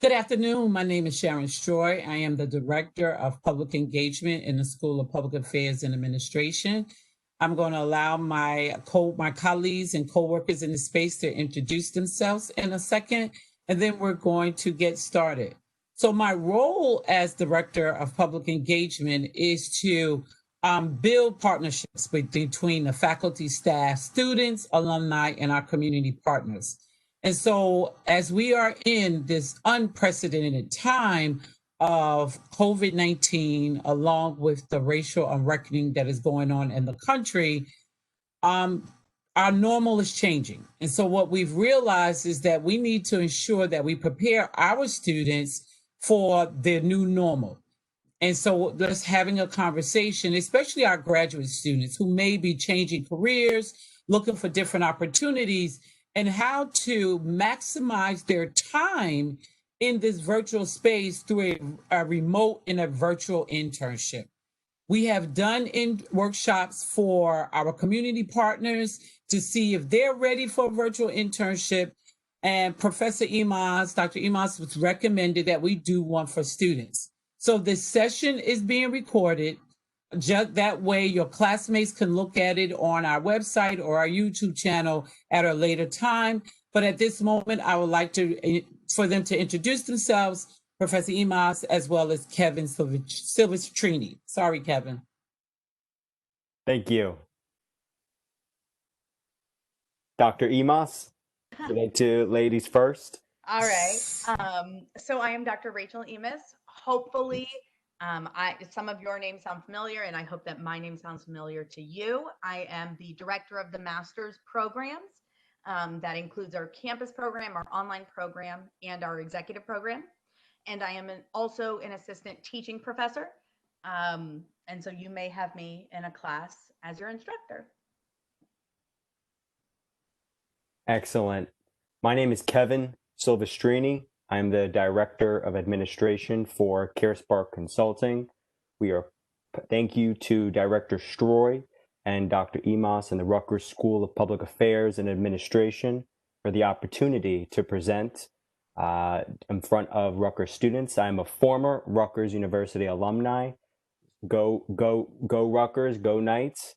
Good afternoon. My name is Sharon Stroy. I am the Director of Public Engagement in the School of Public Affairs and Administration. I'm going to allow my colleagues and coworkers in the space to introduce themselves in a second, and then we're going to get started. So my role as Director of Public Engagement is to build partnerships between the faculty, staff, students, alumni, and our community partners. And so as we are in this unprecedented time of COVID-19, along with the racial unreckoning that is going on in the country, our normal is changing. And so what we've realized is that we need to ensure that we prepare our students for their new normal. And so just having a conversation, especially our graduate students who may be changing careers, looking for different opportunities, and how to maximize their time in this virtual space through a remote and a virtual internship. We have done workshops for our community partners to see if they're ready for a virtual internship. And Professor Emas, Dr. Emas, was recommended that we do one for students. So this session is being recorded. Just that way your classmates can look at it on our website or our YouTube channel at a later time. But at this moment, I would like for them to introduce themselves, Professor Emas, as well as Kevin Silvestrini. Sorry, Kevin. Thank you. Dr. Emas, would you like to ladies first? All right. So I am Dr. Rachel Emas. Hopefully, some of your names sound familiar, and I hope that my name sounds familiar to you. I am the director of the master's programs. That includes our campus program, our online program, and our executive program. And I am also an assistant teaching professor. And so you may have me in a class as your instructor. Excellent. My name is Kevin Silvestrini. I'm the Director of Administration for Carespark Consulting. Thank you to Director Stroy and Dr. Emas and the Rutgers School of Public Affairs and Administration for the opportunity to present in front of Rutgers students. I'm a former Rutgers University alumni. Go Rutgers, go Knights.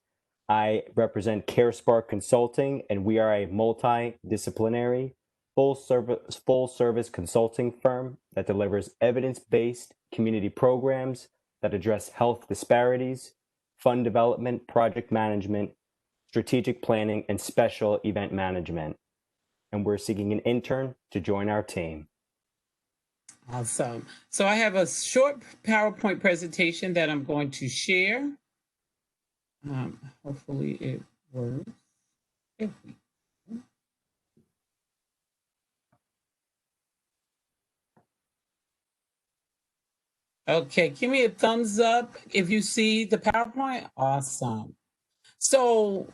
I represent Carespark Consulting, and we are a multidisciplinary full service consulting firm that delivers evidence-based community programs that address health disparities, fund development, project management, strategic planning, and special event management. And we're seeking an intern to join our team. Awesome. So I have a short PowerPoint presentation that I'm going to share. Hopefully it works. Okay, give me a thumbs up if you see the PowerPoint. Awesome. So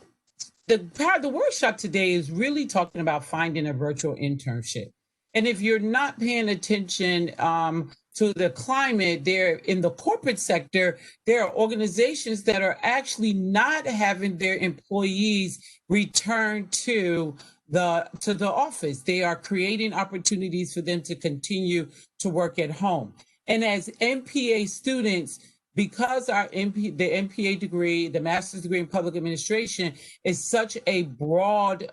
the workshop today is really talking about finding a virtual internship. And if you're not paying attention to the climate there in the corporate sector, there are organizations that are actually not having their employees return to the office. They are creating opportunities for them to continue to work at home. And as MPA students, because the MPA degree, the master's degree in public administration, is such a broad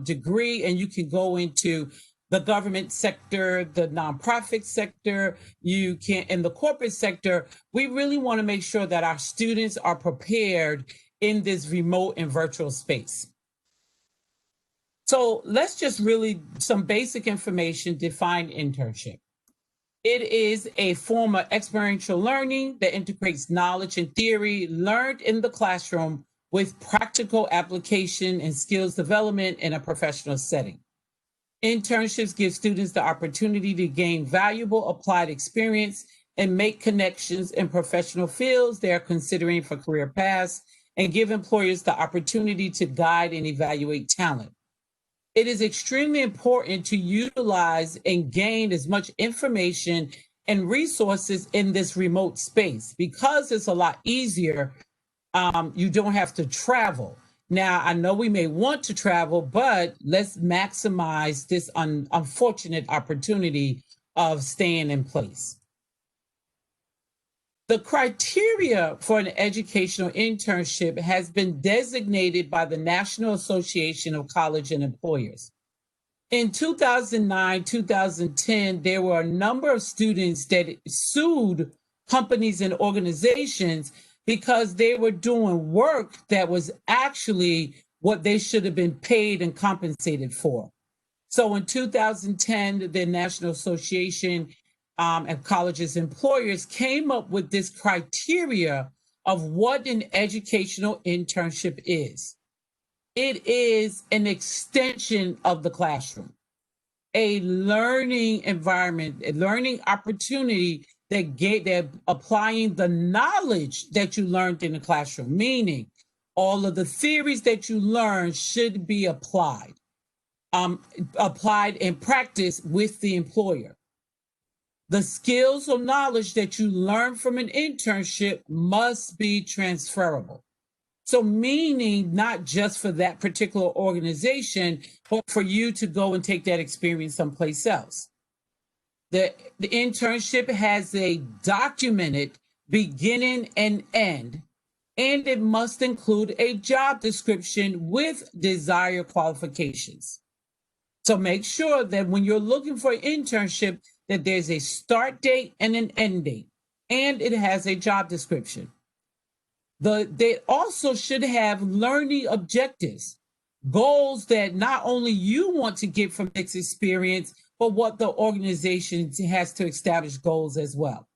degree, and you can go into the government sector, the nonprofit sector, you can in the corporate sector, we really want to make sure that our students are prepared in this remote and virtual space. So let's just really, some basic information, define internship. It is a form of experiential learning that integrates knowledge and theory learned in the classroom with practical application and skills development in a professional setting. Internships give students the opportunity to gain valuable applied experience and make connections in professional fields they are considering for career paths, and give employers the opportunity to guide and evaluate talent. It is extremely important to utilize and gain as much information and resources in this remote space because it's a lot easier. You don't have to travel. Now, I know we may want to travel, but let's maximize this unfortunate opportunity of staying in place. The criteria for an educational internship has been designated by the National Association of College and Employers. In 2009, 2010, there were a number of students that sued companies and organizations because they were doing work that was actually what they should have been paid and compensated for. So in 2010, the National Association of Colleges Employers came up with this criteria of what an educational internship is. It is an extension of the classroom, a learning environment, a learning opportunity that applying the knowledge that you learned in the classroom, meaning all of the theories that you learned should be applied and practiced with the employer. The skills or knowledge that you learn from an internship must be transferable. So meaning not just for that particular organization, but for you to go and take that experience someplace else. The internship has a documented beginning and end, and it must include a job description with desired qualifications. So make sure that when you're looking for an internship, that there's a start date and an end date, and it has a job description. They also should have learning objectives, goals that not only you want to get from this experience, but what the organization has to establish goals as well.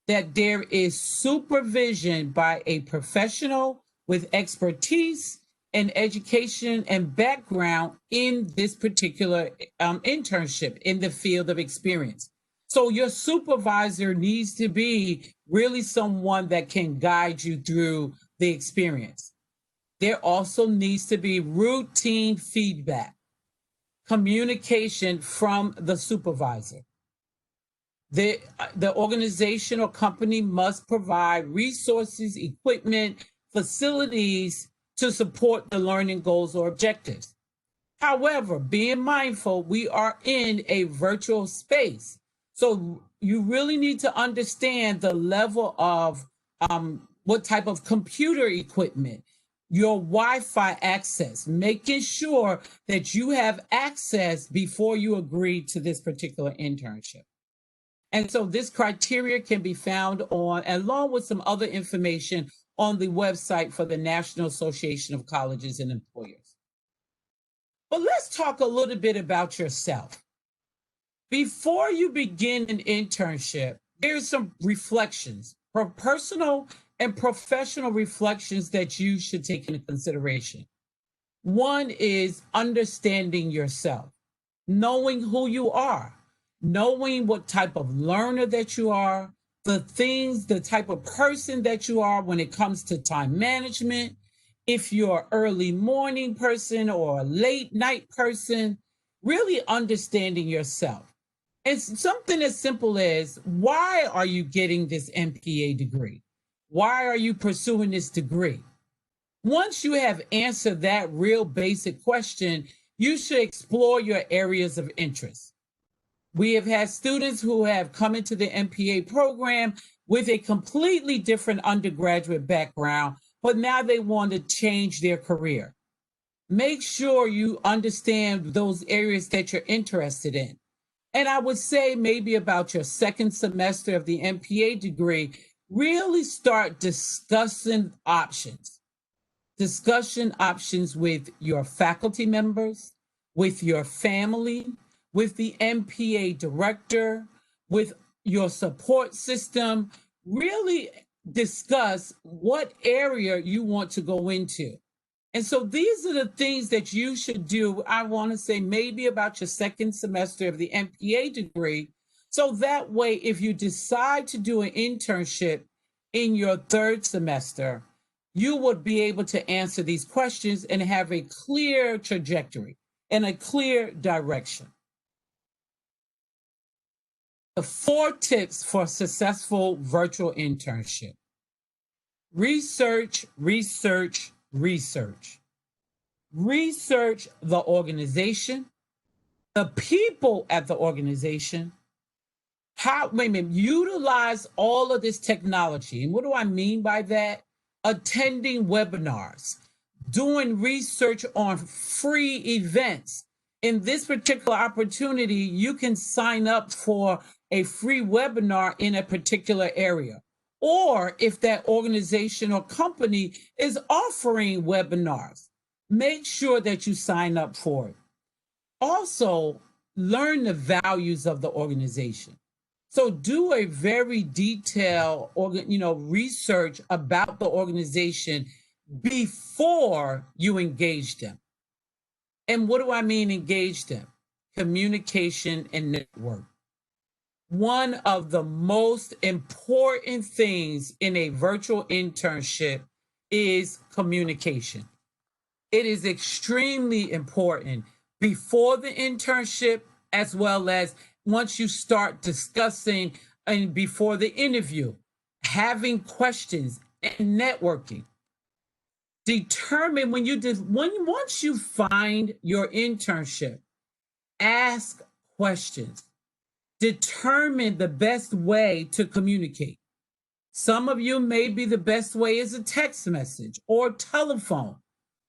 That there is supervision by a professional with expertise and education and background in this particular internship in the field of experience. So your supervisor needs to be really someone that can guide you through the experience. There also needs to be routine feedback, communication from the supervisor. The organization or company must provide resources, equipment, facilities to support the learning goals or objectives. However, being mindful, we are in a virtual space. So you really need to understand the level of what type of computer equipment, your Wi-Fi access, making sure that you have access before you agree to this particular internship. And so this criteria can be found on, along with some other information, on the website for the National Association of Colleges and Employers. But let's talk a little bit about yourself. Before you begin an internship, there's some reflections, personal and professional reflections that you should take into consideration. One is understanding yourself, knowing who you are, knowing what type of learner that you are, the type of person that you are when it comes to time management, if you're an early morning person or a late night person, really understanding yourself. It's something as simple as, why are you getting this MPA degree? Why are you pursuing this degree? Once you have answered that real basic question, you should explore your areas of interest. We have had students who have come into the MPA program with a completely different undergraduate background, but now they want to change their career. Make sure you understand those areas that you're interested in. And I would say maybe about your second semester of the MPA degree, really start discussing options. Discussion options with your faculty members, with your family, with the MPA director, with your support system. Really discuss what area you want to go into. And so these are the things that you should do. I want to say maybe about your second semester of the MPA degree. So that way, if you decide to do an internship in your third semester, you would be able to answer these questions and have a clear trajectory and a clear direction. The 4 tips for successful virtual internship. Research, research, research. Research the organization, the people at the organization, Utilize all of this technology. And what do I mean by that? Attending webinars, doing research on free events. In this particular opportunity, you can sign up for a free webinar in a particular area. Or if that organization or company is offering webinars, make sure that you sign up for it. Also, learn the values of the organization. So do a very detailed, research about the organization before you engage them. And what do I mean engage them? Communication and network. One of the most important things in a virtual internship is communication. It is extremely important before the internship, as well as once you start discussing and before the interview, having questions and networking. Determine once you find your internship, ask questions. Determine the best way to communicate. Some of you, maybe the best way is a text message or telephone.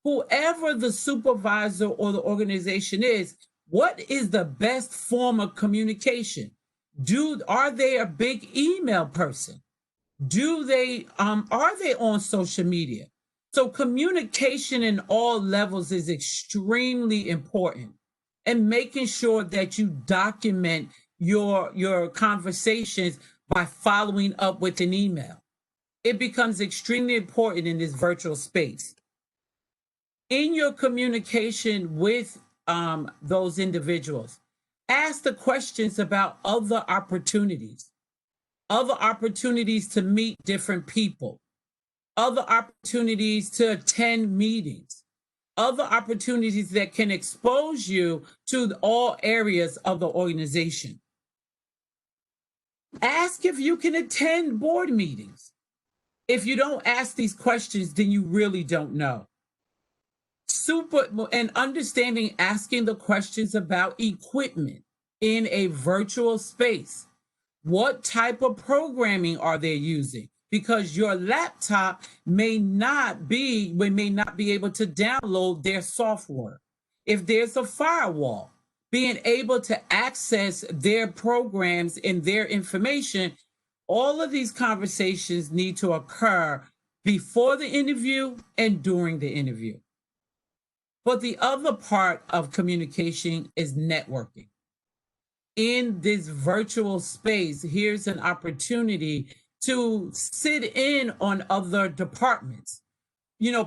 Whoever the supervisor or the organization is, what is the best form of communication? Are they a big email person? Are they on social media? So communication in all levels is extremely important, and making sure that you document your conversations by following up with an email. It becomes extremely important in this virtual space. In your communication with those individuals, ask the questions about other opportunities to meet different people, other opportunities to attend meetings, other opportunities that can expose you to all areas of the organization. Ask if you can attend board meetings. If you don't ask these questions, then you really don't know. And understanding asking the questions about equipment in a virtual space. What type of programming are they using? Because your laptop may not be able to download their software. If there's a firewall, being able to access their programs and their information, all of these conversations need to occur before the interview and during the interview. But the other part of communication is networking. In this virtual space, here's an opportunity to sit in on other departments,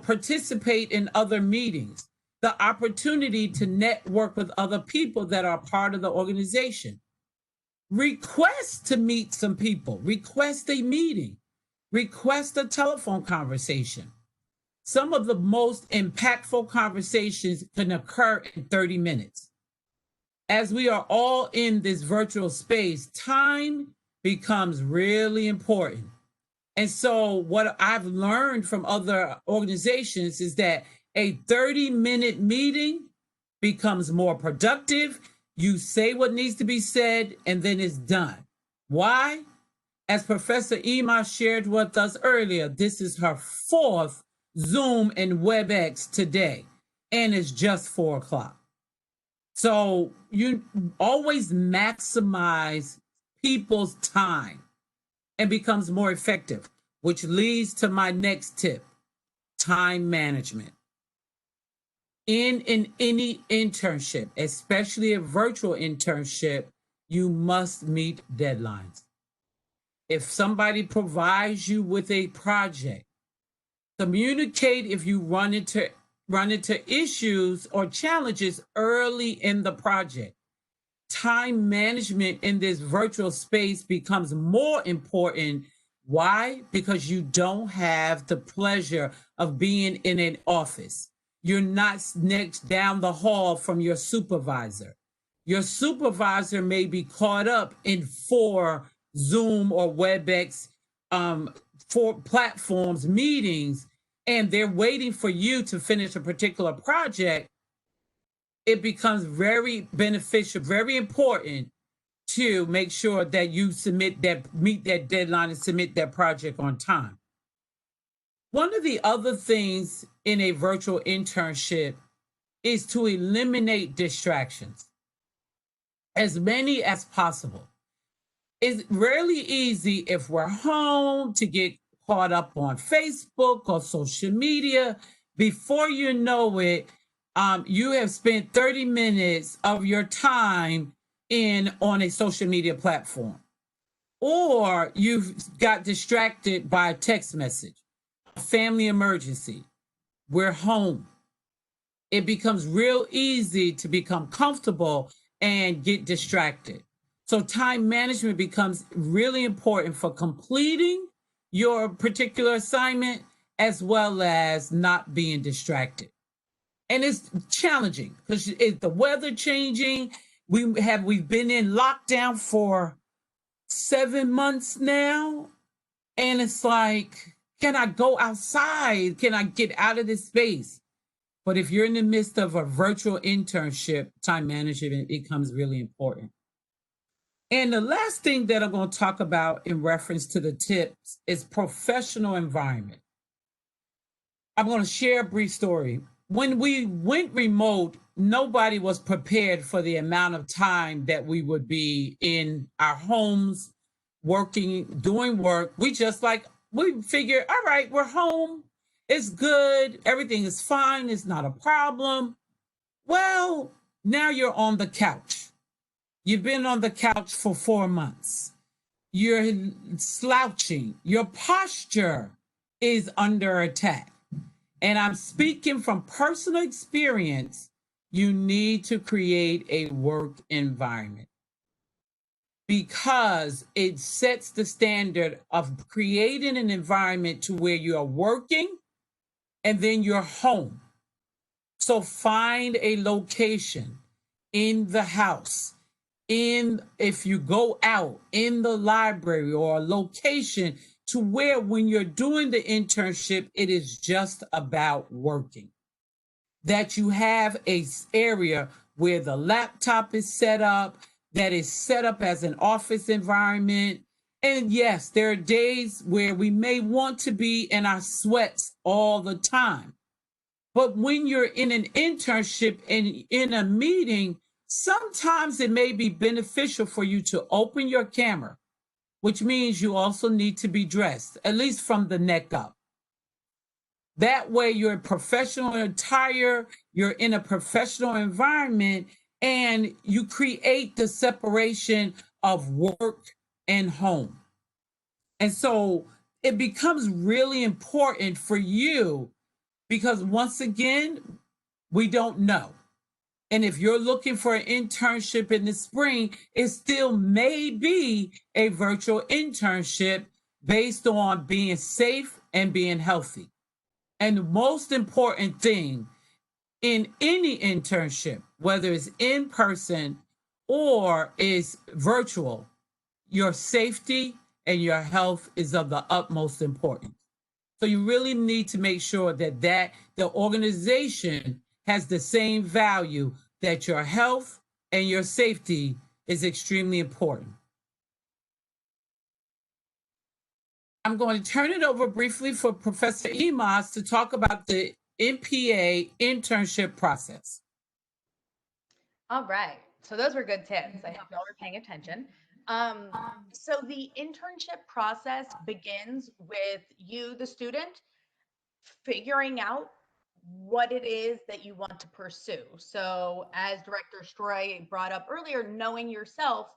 participate in other meetings, the opportunity to network with other people that are part of the organization. Request to meet some people, request a meeting, request a telephone conversation. Some of the most impactful conversations can occur in 30 minutes. As we are all in this virtual space, time becomes really important. And so what I've learned from other organizations is that a 30-minute meeting becomes more productive. You say what needs to be said, and then it's done. Why? As Professor Ema shared with us earlier, this is her 4th Zoom and WebEx today, and it's just 4 o'clock. So you always maximize people's time and becomes more effective, which leads to my next tip, time management. In any internship, especially a virtual internship, you must meet deadlines. If somebody provides you with a project, communicate if you run into issues or challenges early in the project. Time management in this virtual space becomes more important. Why? Because you don't have the pleasure of being in an office. You're not next down the hall from your supervisor. Your supervisor may be caught up in 4 Zoom or WebEx for platforms, meetings, and they're waiting for you to finish a particular project. It becomes very beneficial, very important to make sure that you meet that deadline and submit that project on time. One of the other things in a virtual internship is to eliminate distractions, as many as possible. It's rarely easy if we're home to get caught up on Facebook or social media. Before you know it, you have spent 30 minutes of your time on a social media platform, or you've got distracted by a text message, a family emergency. We're home. It becomes real easy to become comfortable and get distracted. So time management becomes really important for completing your particular assignment, as well as not being distracted. And it's challenging because the weather changing. We've been in lockdown for 7 months now, and it's like, can I go outside? Can I get out of this space? But if you're in the midst of a virtual internship, time management becomes really important. And the last thing that I'm going to talk about in reference to the tips is professional environment. I'm going to share a brief story. When we went remote, nobody was prepared for the amount of time that we would be in our homes, working, doing work. We figured, all right, we're home. It's good. Everything is fine. It's not a problem. Well, now you're on the couch. You've been on the couch for 4 months. You're slouching. Your posture is under attack. And I'm speaking from personal experience. You need to create a work environment because it sets the standard of creating an environment to where you are working and then you're home. So find a location in the house, if you go out, in the library, or a location to where when you're doing the internship, it is just about working. That you have a area where the laptop is set up, that is set up as an office environment. And yes, there are days where we may want to be in our sweats all the time. But when you're in an internship and in a meeting, sometimes it may be beneficial for you to open your camera, which means you also need to be dressed, at least from the neck up. That way you're in professional attire, you're in a professional environment, and you create the separation of work and home. And so it becomes really important for you because once again, we don't know. And if you're looking for an internship in the spring, it still may be a virtual internship based on being safe and being healthy. And the most important thing in any internship, whether it's in person or is virtual, your safety and your health is of the utmost importance. So you really need to make sure that the organization has the same value, that your health and your safety is extremely important. I'm going to turn it over briefly for Professor Imas to talk about the MPA internship process. All right. So those were good tips. I hope y'all were paying attention. So the internship process begins with you, the student, figuring out what it is that you want to pursue. So as Director Stroy brought up earlier, knowing yourself,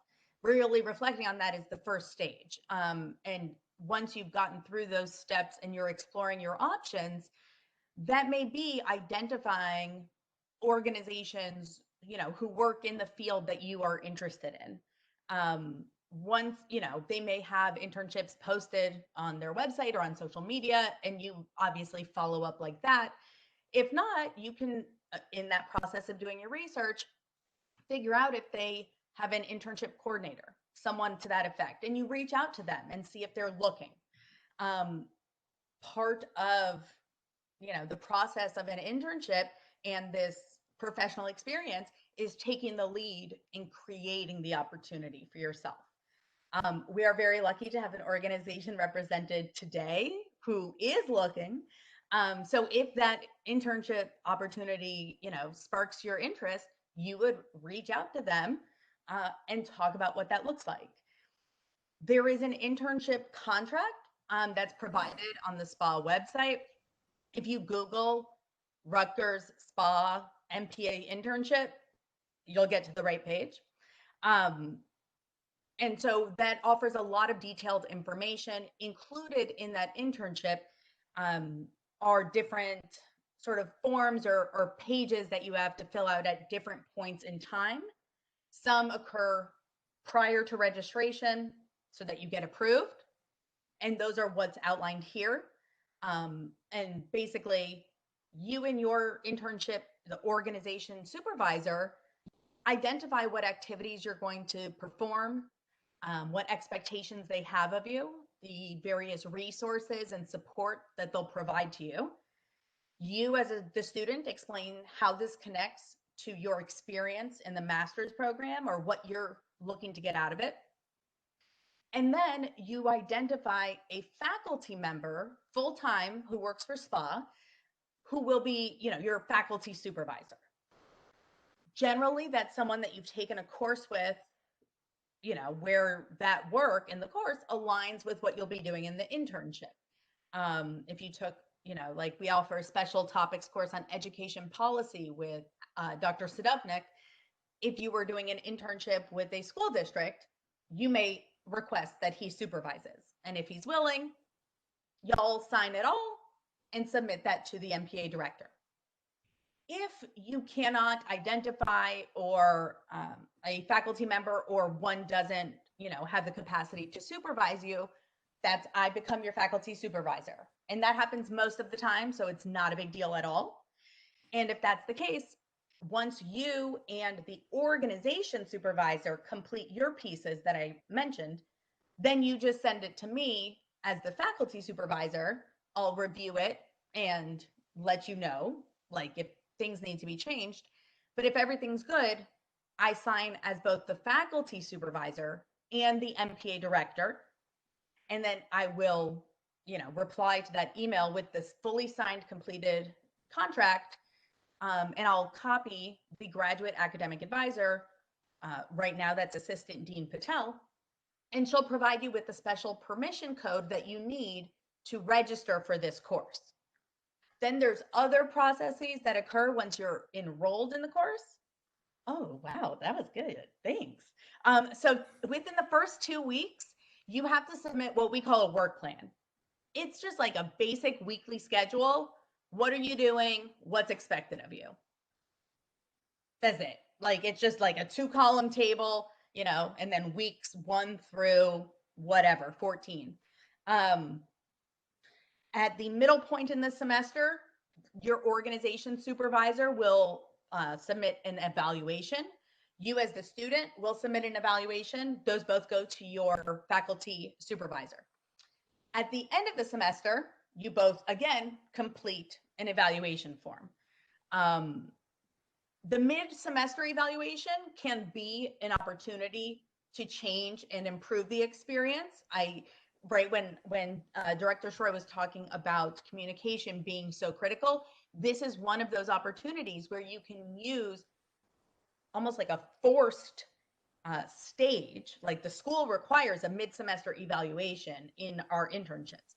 really reflecting on that is the first stage. And once you've gotten through those steps and you're exploring your options, that may be identifying organizations, who work in the field that you are interested in. Once, they may have internships posted on their website or on social media, and you obviously follow up like that. If not, you can, in that process of doing your research, figure out if they have an internship coordinator, someone to that effect, and you reach out to them and see if they're looking. Part of, the process of an internship and this professional experience is taking the lead in creating the opportunity for yourself. We are very lucky to have an organization represented today who is looking. So if that internship opportunity, sparks your interest, you would reach out to them and talk about what that looks like. There is an internship contract that's provided on the SPAA website. If you Google Rutgers SPAA MPA internship, you'll get to the right page. And so that offers a lot of detailed information. Included in that internship are different sort of forms or pages that you have to fill out at different points in time. Some occur prior to registration so that you get approved. And those are what's outlined here. And basically, you and your internship, the organization supervisor, identify what activities you're going to perform, what expectations they have of you, the various resources and support that they'll provide to you. You as the student explain how this connects to your experience in the master's program or what you're looking to get out of it. And then you identify a faculty member full-time who works for SPAA, who will be, your faculty supervisor. Generally, that's someone that you've taken a course with, where that work in the course aligns with what you'll be doing in the internship. If you took, like we offer a special topics course on education policy with Dr. Sadovnik, if you were doing an internship with a school district, you may request that he supervises. And if he's willing, y'all sign it all and submit that to the MPA director. If you cannot identify or a faculty member or one doesn't, have the capacity to supervise you, that's I become your faculty supervisor. And that happens most of the time, so it's not a big deal at all. And if that's the case, once you and the organization supervisor complete your pieces that I mentioned, then you just send it to me as the faculty supervisor. I'll review it and let you know, like if things need to be changed. But if everything's good, I sign as both the faculty supervisor and the MPA director. And then I will, reply to that email with this fully signed, completed contract. And I'll copy the graduate academic advisor. Right now, that's Assistant Dean Patel. And she'll provide you with the special permission code that you need to register for this course. Then there's other processes that occur once you're enrolled in the course. Oh, wow, that was good. Thanks. So within the first 2 weeks, you have to submit what we call a work plan. It's just like a basic weekly schedule. What are you doing? What's expected of you? That's it. Like, it's just like a 2-column table, and then weeks 1 through whatever, 14. At the middle point in the semester, your organization supervisor will submit an evaluation. You as the student will submit an evaluation. Those both go to your faculty supervisor. At the end of the semester, you both, again, complete an evaluation form. The mid-semester evaluation can be an opportunity to change and improve the experience. Right when Director Shroy was talking about communication being so critical, this is one of those opportunities where you can use almost like a forced stage, like the school requires a mid-semester evaluation in our internships.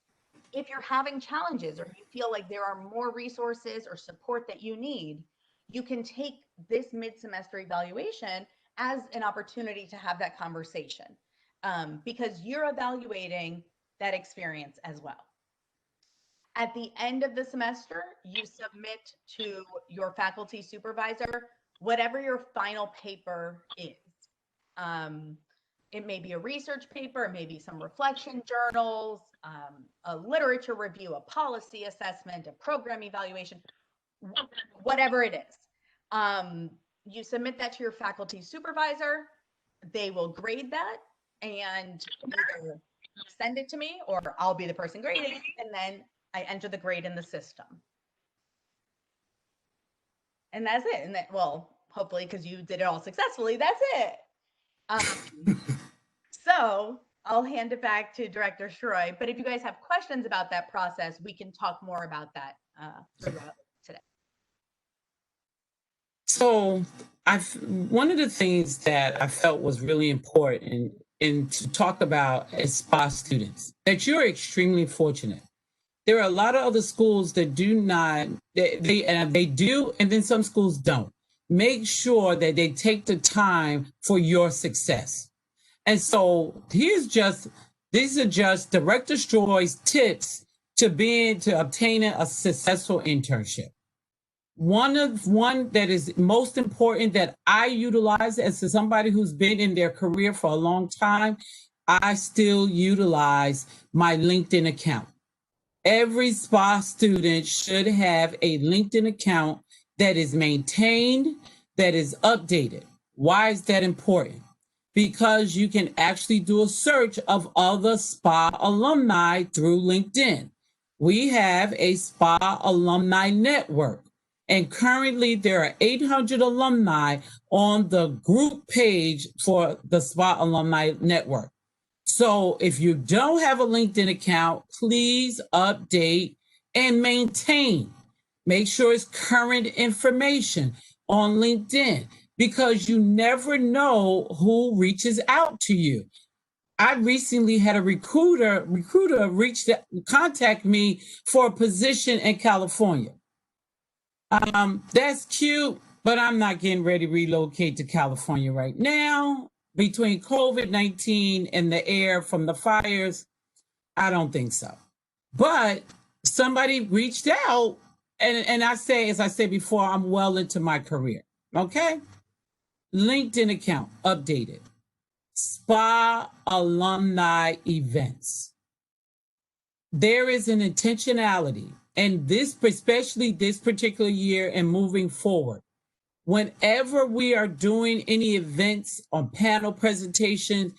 If you're having challenges or you feel like there are more resources or support that you need, you can take this mid-semester evaluation as an opportunity to have that conversation because you're evaluating that experience as well. At the end of the semester, you submit to your faculty supervisor whatever your final paper is. It may be a research paper, it may be some reflection journals, a literature review, a policy assessment, a program evaluation, whatever it is. You submit that to your faculty supervisor. They will grade that and either send it to me or I'll be the person grading it, and then I enter the grade in the system. And that's it. And that, well, hopefully, because you did it all successfully, that's it. So I'll hand it back to Director Shroy. But if you guys have questions about that process, we can talk more about that throughout today. So one of the things that I felt was really important and to talk about as SPAA students, that you're extremely fortunate. There are a lot of other schools that do not, they do, and then some schools don't. Make sure that they take the time for your success. And so these are just Director Stroy's tips to obtaining a successful internship. One that is most important that I utilize as somebody who's been in their career for a long time, I still utilize my LinkedIn account. Every SPAA student should have a LinkedIn account that is maintained, that is updated. Why is that important? Because you can actually do a search of other SPAA alumni through LinkedIn. We have a SPAA alumni network, and currently there are 800 alumni on the group page for the SPAA alumni network. So if you don't have a LinkedIn account, please update and maintain. Make sure it's current information on LinkedIn, because you never know who reaches out to you. I recently had a recruiter contact me for a position in California. That's cute, but I'm not getting ready to relocate to California right now. Between COVID-19 and the air from the fires, I don't think so. But somebody reached out, and I say, as I said before, I'm well into my career. Okay? LinkedIn account updated. SPAA alumni events. There is an intentionality, and especially this particular year and moving forward. Whenever we are doing any events on panel presentations,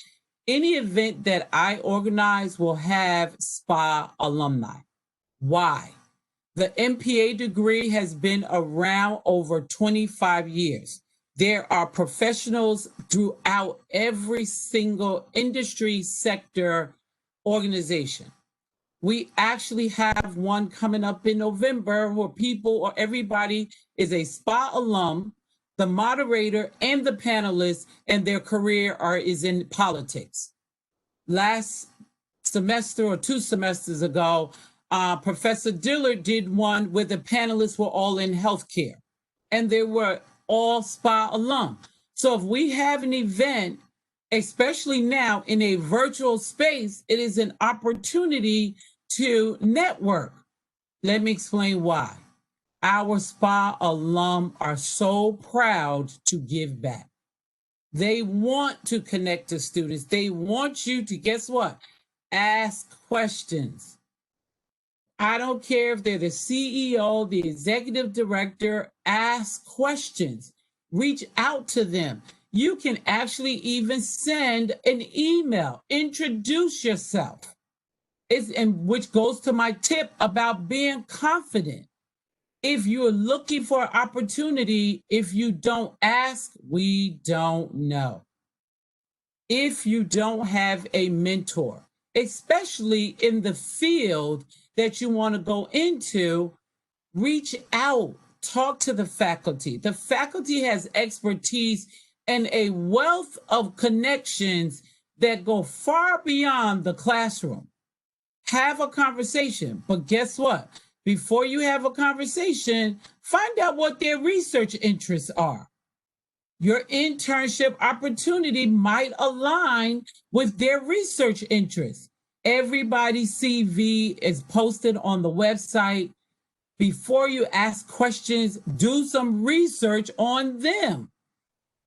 any event that I organize will have SPAA alumni. Why? The MPA degree has been around over 25 years. There are professionals throughout every single industry sector organization. We actually have one coming up in November where everybody is a SPAA alum, the moderator and the panelists, and their career is in politics. Last semester or 2 semesters ago, Professor Dillard did one where the panelists were all in healthcare, and they were all SPAA alum. So if we have an event, especially now in a virtual space, it is an opportunity to network. Let me explain why. Our SPAA alum are so proud to give back. They want to connect to students. They want you to, guess what? Ask questions. I don't care if they're the CEO, the executive director, ask questions. Reach out to them. You can actually even send an email, introduce yourself. And which goes to my tip about being confident. If you're looking for an opportunity, if you don't ask, we don't know. If you don't have a mentor, especially in the field that you want to go into, reach out, talk to the faculty. The faculty has expertise and a wealth of connections that go far beyond the classroom. Have a conversation, but guess what? Before you have a conversation, find out what their research interests are. Your internship opportunity might align with their research interests. Everybody's CV is posted on the website. Before you ask questions, do some research on them.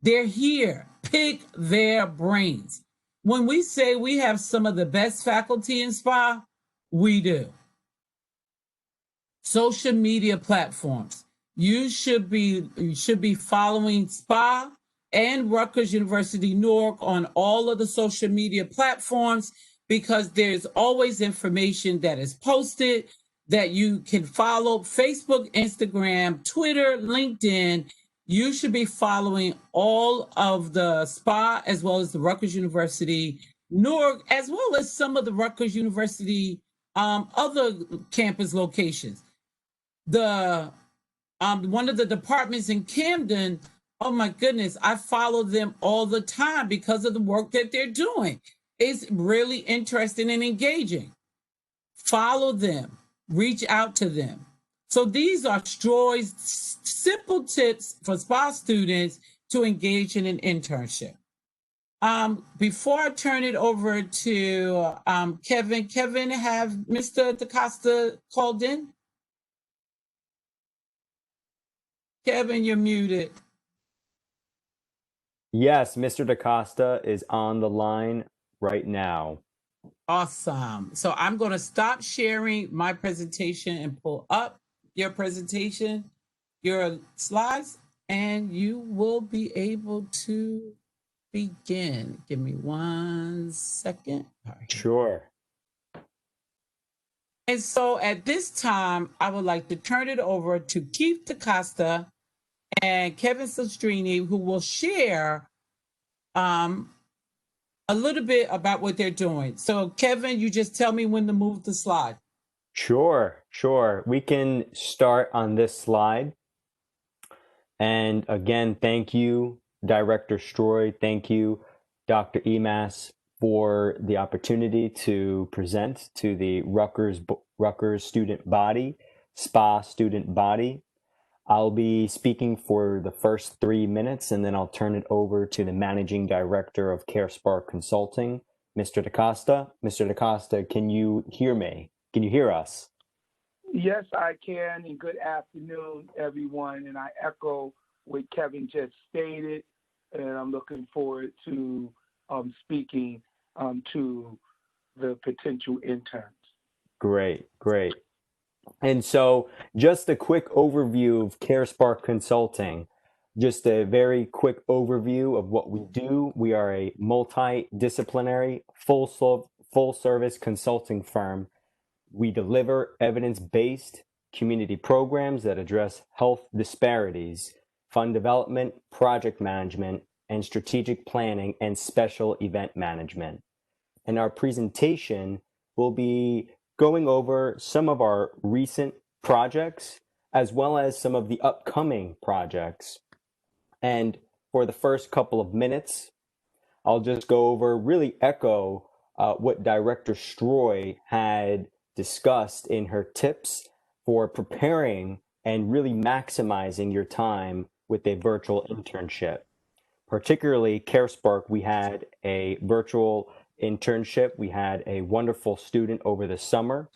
They're here. Pick their brains. When we say we have some of the best faculty in SPAA, we do. Social media platforms. You should be following SPAA and Rutgers University Newark on all of the social media platforms, because there's always information that is posted that you can follow. Facebook, Instagram, Twitter, LinkedIn. you should be following all of the SPA as well as the Rutgers University, Newark, as well as some of the Rutgers University other campus locations. The one of the departments in Camden, oh my goodness, I follow them all the time because of the work that they're doing. It's really interesting and engaging. Follow them, reach out to them. So these are Stroy's simple tips for SPA students to engage in an internship. Before I turn it over to Kevin, have Mr. DaCosta called in? Kevin, you're muted. Yes, Mr. DaCosta is on the line right now. Awesome. So I'm going to stop sharing my presentation and pull up your presentation, your slides, and you will be able to begin. Give me 1 second. Right. Sure. And so at this time, I would like to turn it over to Keith DaCosta and Kevin Silstrini, who will share a little bit about what they're doing. So Kevin, you just tell me when to move the slide. Sure. We can start on this slide. And again, thank you, Director Stroy. Thank you, Dr. Emas, for the opportunity to present to the Rutgers student body, SPA student body. I'll be speaking for the first 3 minutes, and then I'll turn it over to the Managing Director of Carespark Consulting, Mr. DaCosta. Mr. DaCosta, can you hear me? Can you hear us? Yes, I can, and good afternoon, everyone. And I echo what Kevin just stated, and I'm looking forward to speaking to the potential interns. Great. And so just a quick overview of Carespark Consulting, just a very quick overview of what we do. We are a multidisciplinary, full service consulting firm. We deliver evidence-based community programs that address health disparities, fund development, project management, and strategic planning and special event management. And our presentation will be going over some of our recent projects as well as some of the upcoming projects. And for the first couple of minutes, I'll just go over, really echo what Director Stroy had discussed in her tips for preparing and really maximizing your time with a virtual internship. Particularly Carespark, we had a virtual internship. We had a wonderful student over the summer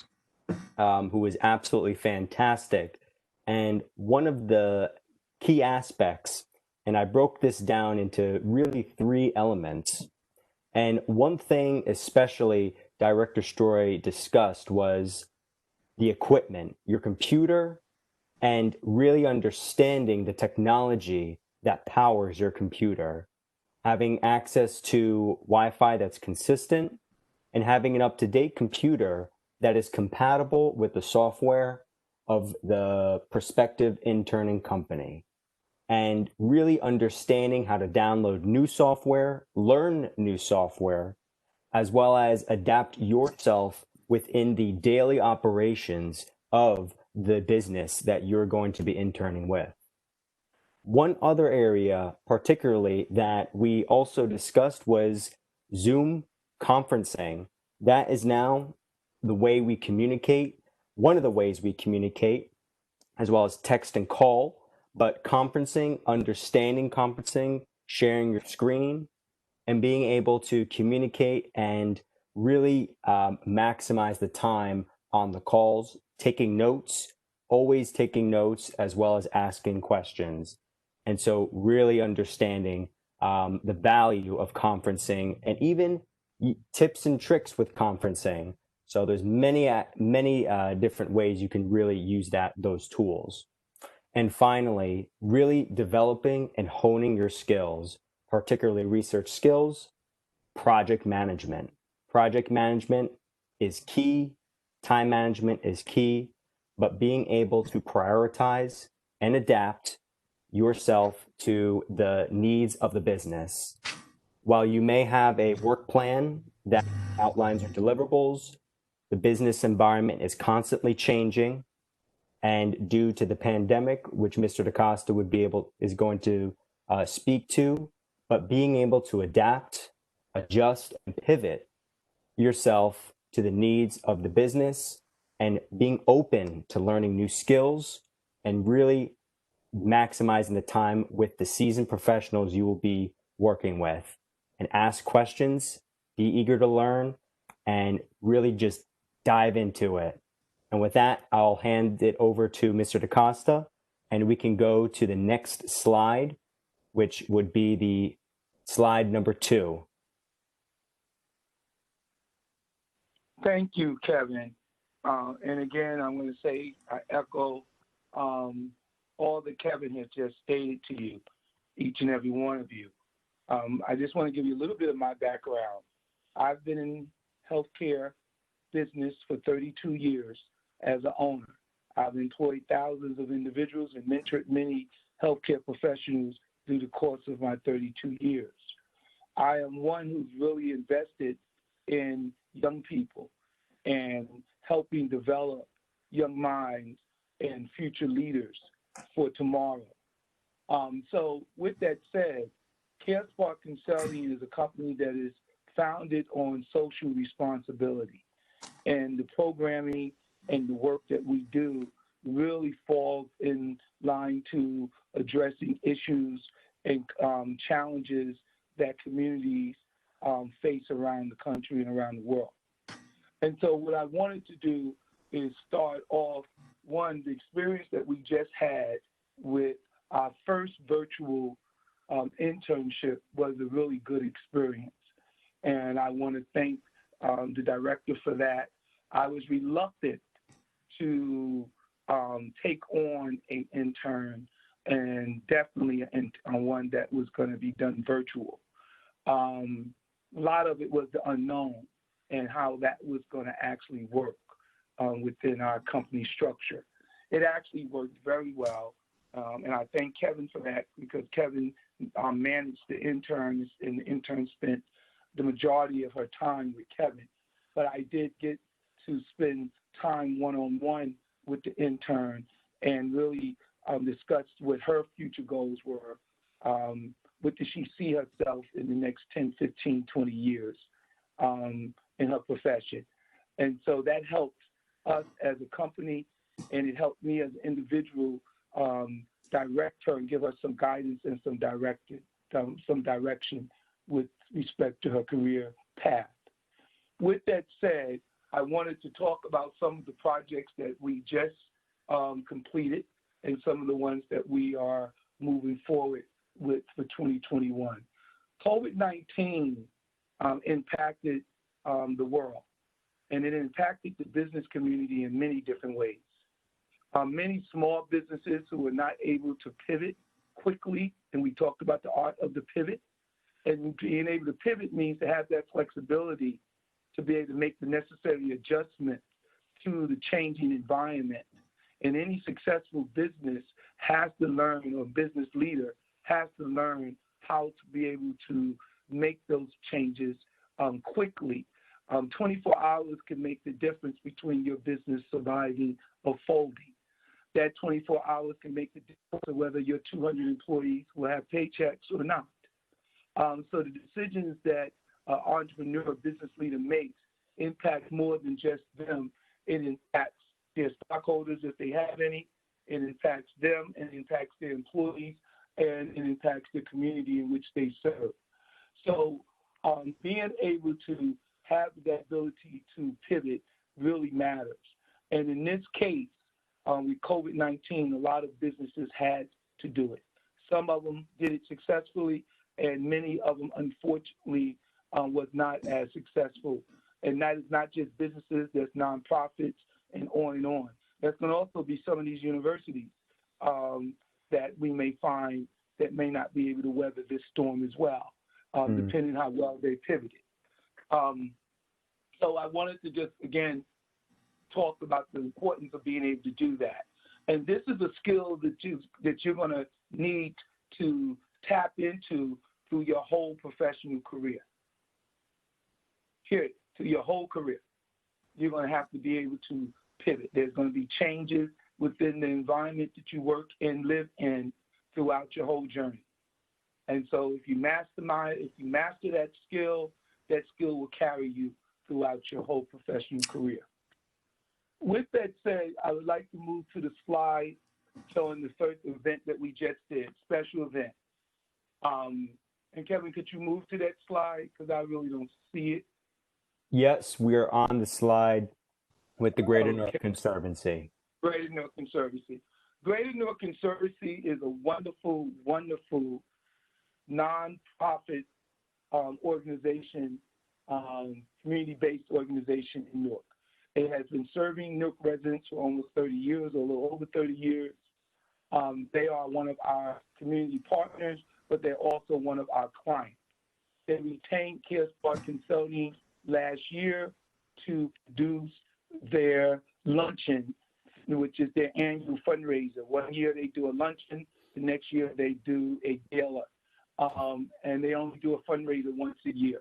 who was absolutely fantastic. And one of the key aspects, and I broke this down into really 3 elements. And one thing especially Director Stroy discussed was the equipment, your computer, and really understanding the technology that powers your computer, having access to Wi-Fi that's consistent, and having an up-to-date computer that is compatible with the software of the prospective interning company. And really understanding how to download new software, learn new software, as well as adapt yourself within the daily operations of the business that you're going to be interning with. One other area particularly that we also discussed was Zoom conferencing. That is now the way we communicate, one of the ways we communicate, as well as text and call. But conferencing, understanding conferencing, sharing your screen, and being able to communicate and really maximize the time on the calls, taking notes, always taking notes, as well as asking questions. And so really understanding the value of conferencing and even tips and tricks with conferencing. So there's many different ways you can really use those tools. And finally, really developing and honing your skills, particularly research skills, project management. Project management is key, time management is key, but being able to prioritize and adapt yourself to the needs of the business. While you may have a work plan that outlines your deliverables, the business environment is constantly changing. And due to the pandemic, which Mr. DaCosta is going to speak to, but being able to adapt, adjust, and pivot yourself to the needs of the business and being open to learning new skills and really maximizing the time with the seasoned professionals you will be working with, and ask questions, be eager to learn, and really just dive into it. And with that, I'll hand it over to Mr. DaCosta, and we can go to the next slide, which would be the slide number 2. Thank you, Kevin. And again, I'm going to say I echo all that Kevin has just stated to you, each and every one of you. I just want to give you a little bit of my background. I've been in healthcare business for 32 years as an owner. I've employed thousands of individuals and mentored many healthcare professionals through the course of my 32 years. I am one who's really invested in young people and helping develop young minds and future leaders for tomorrow. So with that said, Carespark Consulting is a company that is founded on social responsibility, and the programming and the work that we do really falls in line to addressing issues and challenges that communities face around the country and around the world. And so what I wanted to do is start off, one, the experience that we just had with our first virtual internship was a really good experience. And I want to thank the director for that. I was reluctant to take on an intern, and definitely one that was going to be done virtual. A lot of it was the unknown and how that was going to actually work within our company structure. It actually worked very well, and I thank Kevin for that, because Kevin managed the interns, and the intern spent the majority of her time with Kevin. But I did get to spend time one-on-one with the intern and really discuss what her future goals were. What does she see herself in the next 10, 15, 20 years in her profession? And so that helped us as a company, and it helped me as an individual direct her and give her some guidance and some direction with respect to her career path. With that said, I wanted to talk about some of the projects that we just completed and some of the ones that we are moving forward with for 2021. COVID-19 impacted the world, and it impacted the business community in many different ways. Many small businesses who were not able to pivot quickly, and we talked about the art of the pivot, and being able to pivot means to have that flexibility to be able to make the necessary adjustments to the changing environment. And any successful business has to learn, or business leader has to learn how to be able to make those changes quickly. 24 hours can make the difference between your business surviving or folding. That 24 hours can make the difference of whether your 200 employees will have paychecks or not. So the decisions that an entrepreneur business leader makes impact more than just them. It impacts their stockholders, if they have any. It impacts them, and it impacts their employees, and it impacts the community in which they serve. So being able to have that ability to pivot really matters. And in this case, with COVID-19, a lot of businesses had to do it. Some of them did it successfully, and many of them, unfortunately, was not as successful. And that is not just businesses, there's nonprofits, and on and on. There's going to also be some of these universities that we may find that may not be able to weather this storm as well, depending how well they pivoted. So I wanted to just, again, talk about the importance of being able to do that. And this is a skill that you're going to need to tap into through your whole professional career. Period. Through your whole career. You're going to have to be able to pivot. There's going to be changes within the environment that you work and live in throughout your whole journey. And so if you master that skill will carry you throughout your whole professional career. With that said, I would like to move to the slide showing the first event that we just did, special event. And Kevin, could you move to that slide? Because I really don't see it. Yes, we are on the slide with the Greater North Conservancy. Greater North Conservancy. Greater North Conservancy is a wonderful, wonderful nonprofit organization, community-based organization in Newark. It has been serving Newark residents for almost 30 years, or a little over 30 years. They are one of our community partners, but they're also one of our clients. They retained Carespark Consulting last year to produce their luncheon, which is their annual fundraiser. One year they do a luncheon, the next year they do a gala, and they only do a fundraiser once a year.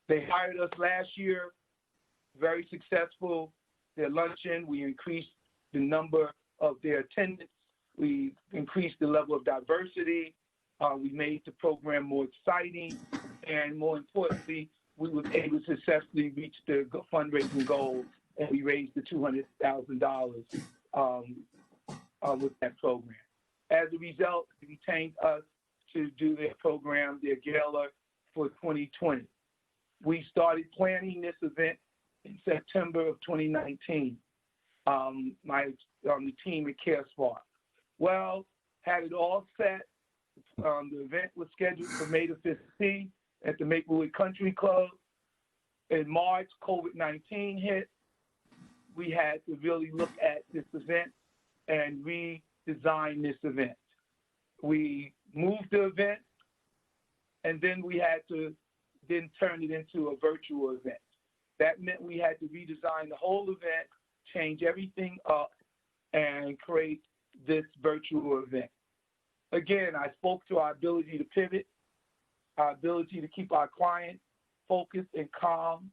They hired us last year, very successful. Their luncheon, we increased the number of their attendance, we increased the level of diversity, we made the program more exciting, and more importantly, we were able to successfully reach the fundraising goal, and we raised the $200,000 with that program. As a result, they retained us to do their program, their gala for 2020. We started planning this event in September of 2019. The team at Carespark. Well, had it all set. The event was scheduled for May the 15th at the Maplewood Country Club. In March, COVID-19 hit. We had to really look at this event and redesign this event. We moved the event, and then we had to then turn it into a virtual event. That meant we had to redesign the whole event, change everything up, and create this virtual event. Again, I spoke to our ability to pivot, our ability to keep our clients focused and calm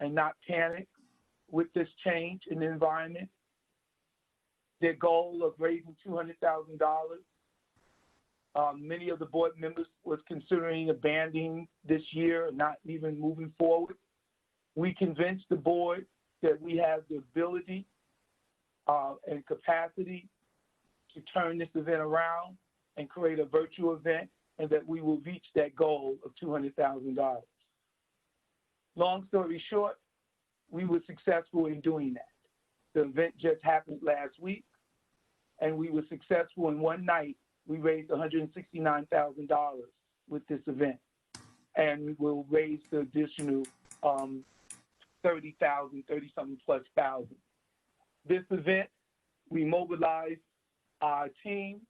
and not panic with this change in the environment. Their goal of raising $200,000. Many of the board members was considering abandoning this year, not even moving forward. We convinced the board that we have the ability and capacity to turn this event around and create a virtual event, and that we will reach that goal of $200,000. Long story short, we were successful in doing that. The event just happened last week, and we were successful in one night. We raised $169,000 with this event, and we will raise the additional 30-something plus thousand. This event, we mobilized our team,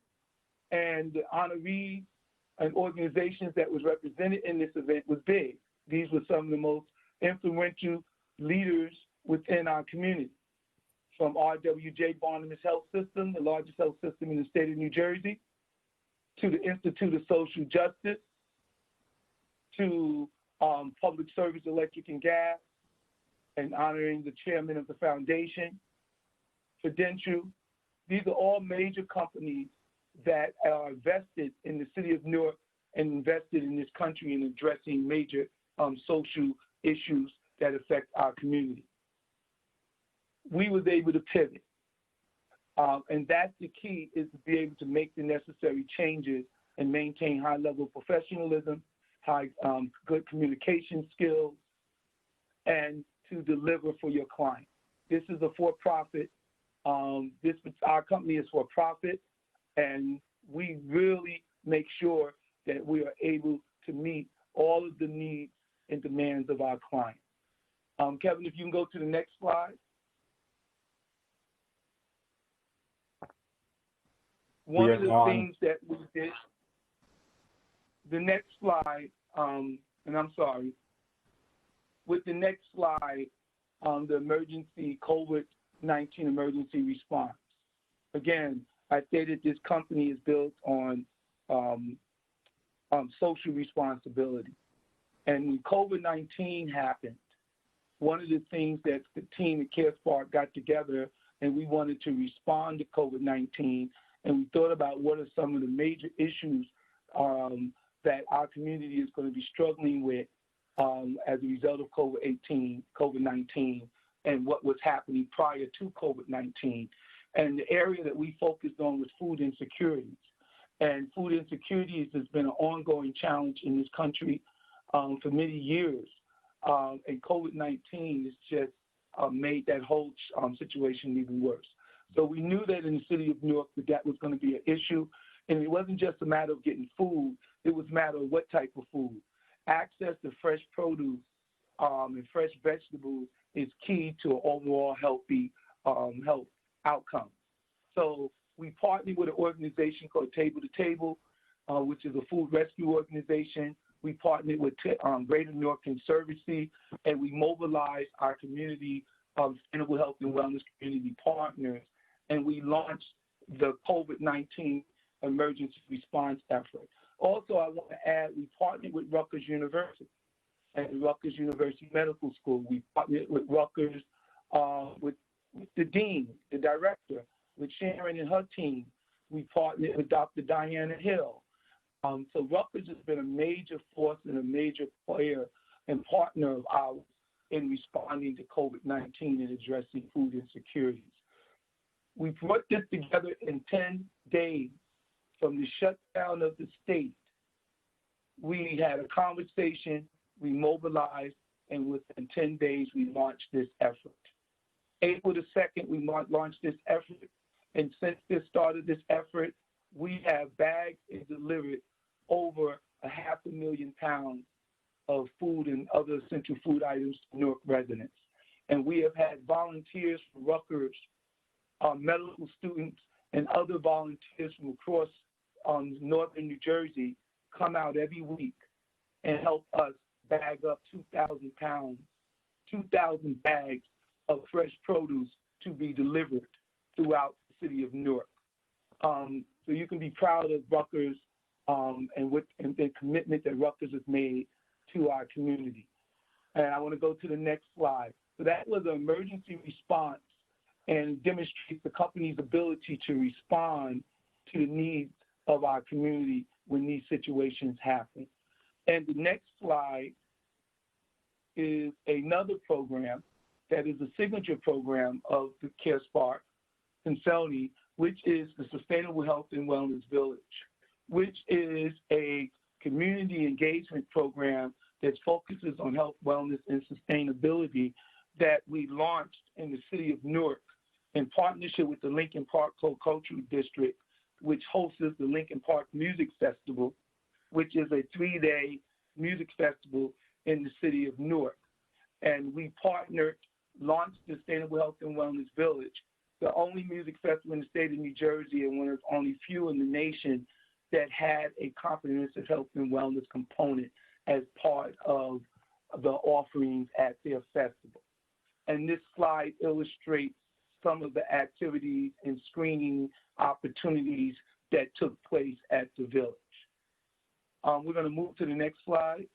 and the honorees and organizations that was represented in this event was big. These were some of the most influential leaders within our community, from R.W.J. Barnum's Health System, the largest health system in the state of New Jersey, to the Institute of Social Justice, to Public Service Electric and Gas, and honoring the chairman of the foundation, Prudential. These are all major companies that are invested in the city of Newark and invested in this country in addressing major social issues that affect our community. We was able to pivot. And that's the key, is to be able to make the necessary changes and maintain high level of professionalism, good communication skills, and to deliver for your client. This is a for-profit. Our company is for profit, and we really make sure that we are able to meet all of the needs and demands of our clients. Kevin, if you can go to the next slide. One of the things that we did, the next slide, and I'm sorry, with the next slide, the emergency COVID-19 emergency response. Again, I say that this company is built on social responsibility. And when COVID-19 happened, one of the things that the team at Carespark got together, and we wanted to respond to COVID-19, and we thought about what are some of the major issues that our community is going to be struggling with as a result of COVID-19, and what was happening prior to COVID-19. And the area that we focused on was food insecurities. And food insecurities has been an ongoing challenge in this country for many years. And COVID-19 has just made that whole situation even worse. So we knew that in the city of New York that was going to be an issue. And it wasn't just a matter of getting food, it was a matter of what type of food. Access to fresh produce and fresh vegetables is key to an overall healthy health outcome. So we partnered with an organization called Table to Table, which is a food rescue organization. We partnered with Greater New York Conservancy, and we mobilized our community of sustainable health and wellness community partners, and we launched the COVID-19 emergency response effort. Also, I want to add, we partnered with Rutgers University and Rutgers University Medical School. We partnered with Rutgers, with the dean, the director, with Sharon and her team. We partnered with Dr. Diana Hill. So Rutgers has been a major force and a major player and partner of ours in responding to COVID-19 and addressing food insecurities. We put this together in 10 days from the shutdown of the state. We had a conversation, we mobilized, and within 10 days, we launched this effort. April the 2nd, we launched this effort, and since this started this effort, we have bagged and delivered over 500,000 pounds of food and other essential food items to Newark residents. And we have had volunteers from Rutgers, medical students, and other volunteers from across northern New Jersey come out every week and help us bag up 2,000 pounds, 2,000 bags of fresh produce to be delivered throughout the city of Newark. So you can be proud of Rutgers and the commitment that Rutgers has made to our community. And I want to go to the next slide. So that was an emergency response and demonstrates the company's ability to respond to the needs of our community when these situations happen. And the next slide is another program that is a signature program of the Carespark Consulting, which is the Sustainable Health and Wellness Village, which is a community engagement program that focuses on health, wellness, and sustainability that we launched in the city of Newark in partnership with the Lincoln Park Co-Cultural District, which hosts the Lincoln Park Music Festival, which is a 3-day music festival in the city of Newark. And we partnered, launched the Sustainable Health and Wellness Village, the only music festival in the state of New Jersey and one of only few in the nation that had a comprehensive health and wellness component as part of the offerings at their festival. And this slide illustrates some of the activities and screening opportunities that took place at the village. We're going to move to the next slide.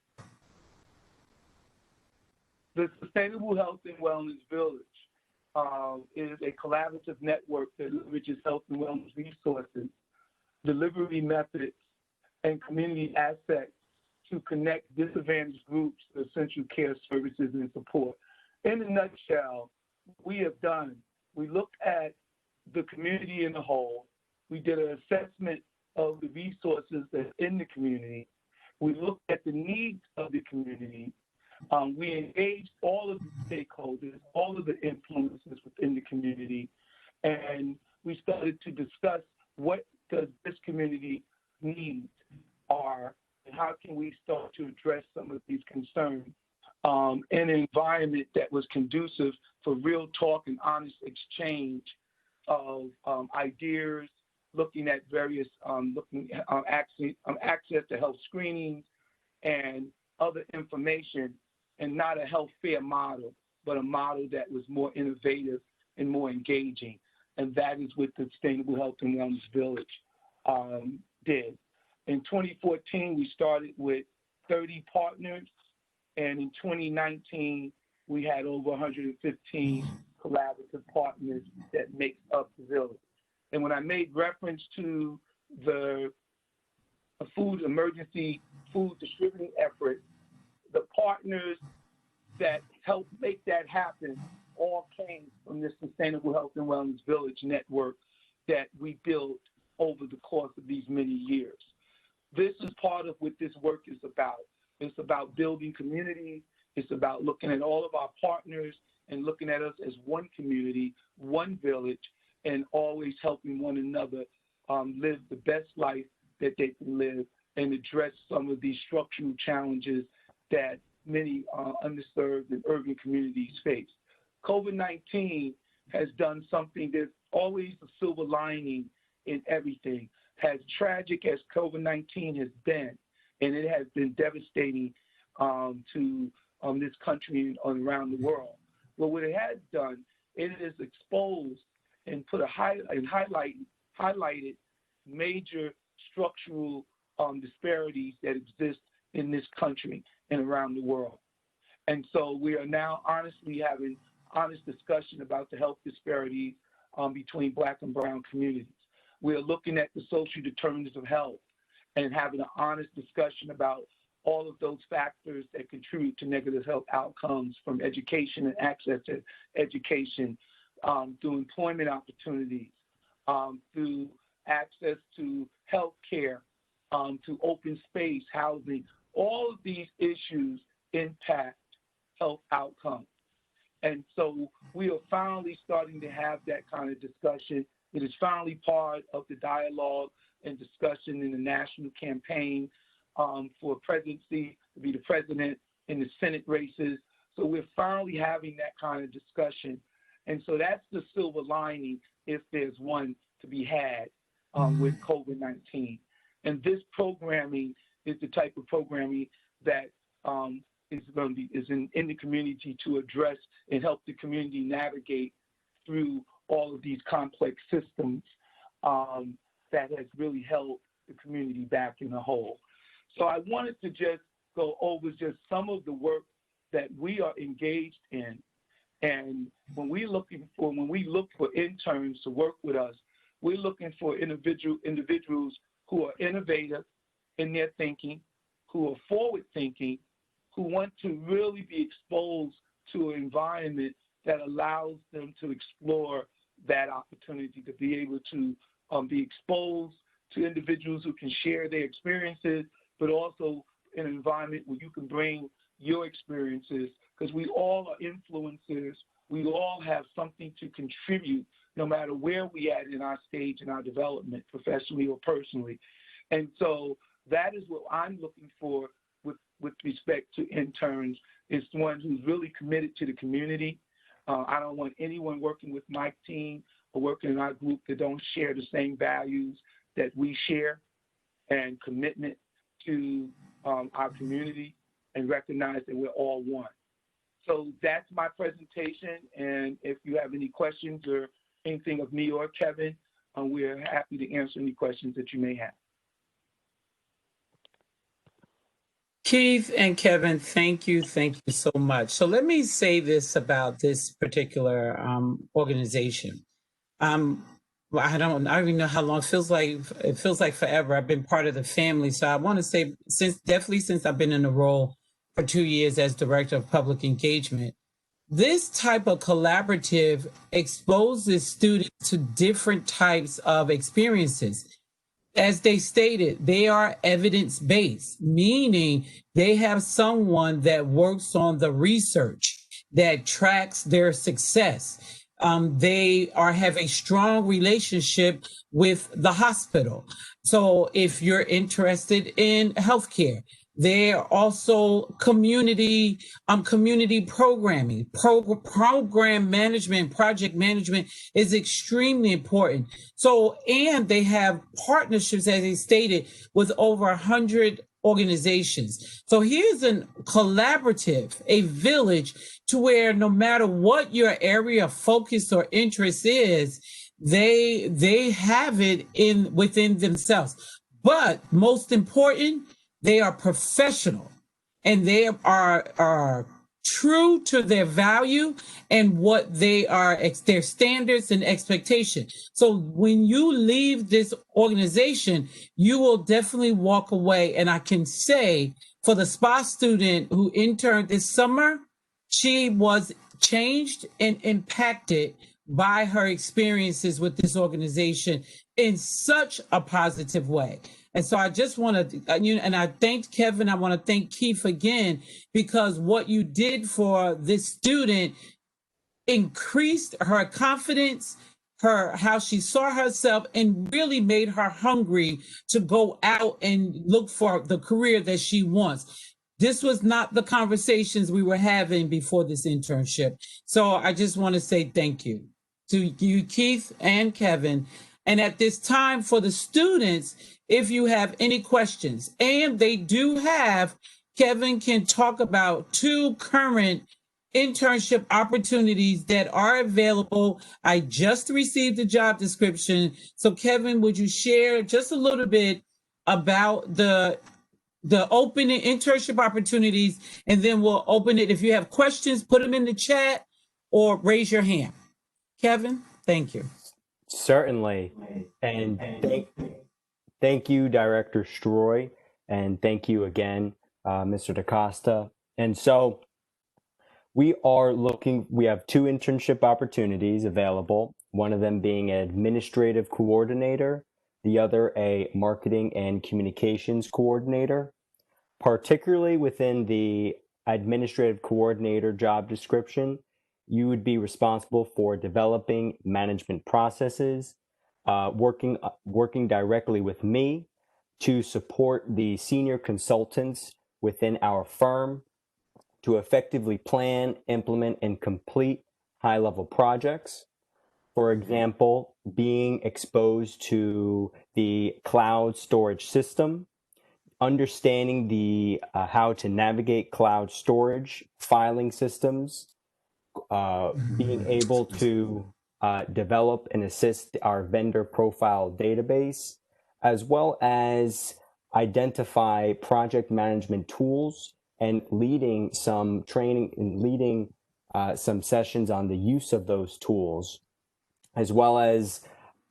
The Sustainable Health and Wellness Village is a collaborative network that leverages health and wellness resources, delivery methods, and community assets to connect disadvantaged groups to essential care services and support. In a nutshell, we looked at the community in a whole. We did an assessment of the resources that's in the community. We looked at the needs of the community. We engaged all of the stakeholders, all of the influences within the community, and we started to discuss what does this community needs are, and how can we start to address some of these concerns in an environment that was conducive for real talk and honest exchange of ideas, looking at various, access to health screenings and other information, and not a health fair model, but a model that was more innovative and more engaging. and that is what the Sustainable Health and Wellness Village did. In 2014, we started with 30 partners, and in 2019, we had over 115 collaborative partners that make up the village. And when I made reference to the emergency food distributing effort, the partners that helped make that happen all came from this Sustainable Health and Wellness Village network that we built over the course of these many years. This is part of what this work is about. It's about building community. It's about looking at all of our partners and looking at us as one community, one village, and always helping one another live the best life that they can live and address some of these structural challenges that many underserved and urban communities face. COVID-19 has done something. There's always a silver lining in everything. As tragic as COVID-19 has been, and it has been devastating to this country and around the world. But what it has done, it has exposed and put highlighted major structural disparities that exist in this country and around the world. And so we are now honestly having honest discussion about the health disparities between Black and brown communities. We are looking at the social determinants of health and having an honest discussion about all of those factors that contribute to negative health outcomes, from education and access to education, through employment opportunities, through access to health care, to open space, housing. All of these issues impact health outcomes. And so we are finally starting to have that kind of discussion. It is finally part of the dialogue and discussion in the national campaign for presidency, to be the president in the Senate races. So we're finally having that kind of discussion. And so that's the silver lining, if there's one to be had with COVID-19. And this programming is the type of programming that is in the community to address and help the community navigate through all of these complex systems that has really held the community back in the whole. So I wanted to just go over just some of the work that we are engaged in. And when we look for interns to work with us, we're looking for individuals who are innovative in their thinking, who are forward thinking, who want to really be exposed to an environment that allows them to explore that opportunity, to be able to be exposed to individuals who can share their experiences, but also in an environment where you can bring your experiences, because we all are influencers. We all have something to contribute, no matter where we at in our stage in our development, professionally or personally. And so that is what I'm looking for with respect to interns, is one who's really committed to the community. I don't want anyone working with my team or working in our group that don't share the same values that we share, and commitment to our community, and recognize that we're all one. So that's my presentation, and if you have any questions or anything of me or Kevin, we're happy to answer any questions that you may have. Keith and Kevin, thank you so much. So let me say this about this particular organization. I don't even know how long. It feels like forever. I've been part of the family. So I want to say, since I've been in the role for 2 years as Director of Public Engagement, this type of collaborative exposes students to different types of experiences. As they stated, they are evidence-based, meaning they have someone that works on the research that tracks their success. They have a strong relationship with the hospital. So if you're interested in healthcare, they're also community programming, program management, project management is extremely important. So, and they have partnerships, as they stated, with over 100 organizations. So here's a collaborative, a village, to where no matter what your area of focus or interest is, they have it within themselves. But most important, they are professional, and they are true to their value and what they are, their standards and expectation. So when you leave this organization, you will definitely walk away. And I can say for the SPA student who interned this summer, she was changed and impacted by her experiences with this organization in such a positive way. And so I just want to, and I thanked Kevin. I want to thank Keith again, because what you did for this student increased her confidence, how she saw herself, and really made her hungry to go out and look for the career that she wants. This was not the conversations we were having before this internship. So I just want to say thank you to you, Keith and Kevin. And at this time, for the students, if you have any questions, and they do have, Kevin can talk about 2 current internship opportunities that are available. I just received the job description. So Kevin, would you share just a little bit about the open internship opportunities, and then we'll open it. If you have questions, put them in the chat or raise your hand. Kevin, thank you. Certainly. And thank you, Director Stroy, and thank you again, Mr. DaCosta. And so we have 2 internship opportunities available, one of them being an administrative coordinator, the other a marketing and communications coordinator. Particularly within the administrative coordinator job description, you would be responsible for developing management processes, working directly with me to support the senior consultants within our firm to effectively plan, implement, and complete high-level projects. For example, being exposed to the cloud storage system, understanding the how to navigate cloud storage, filing systems, being able to develop and assist our vendor profile database, as well as identify project management tools and leading some training and leading some sessions on the use of those tools, as well as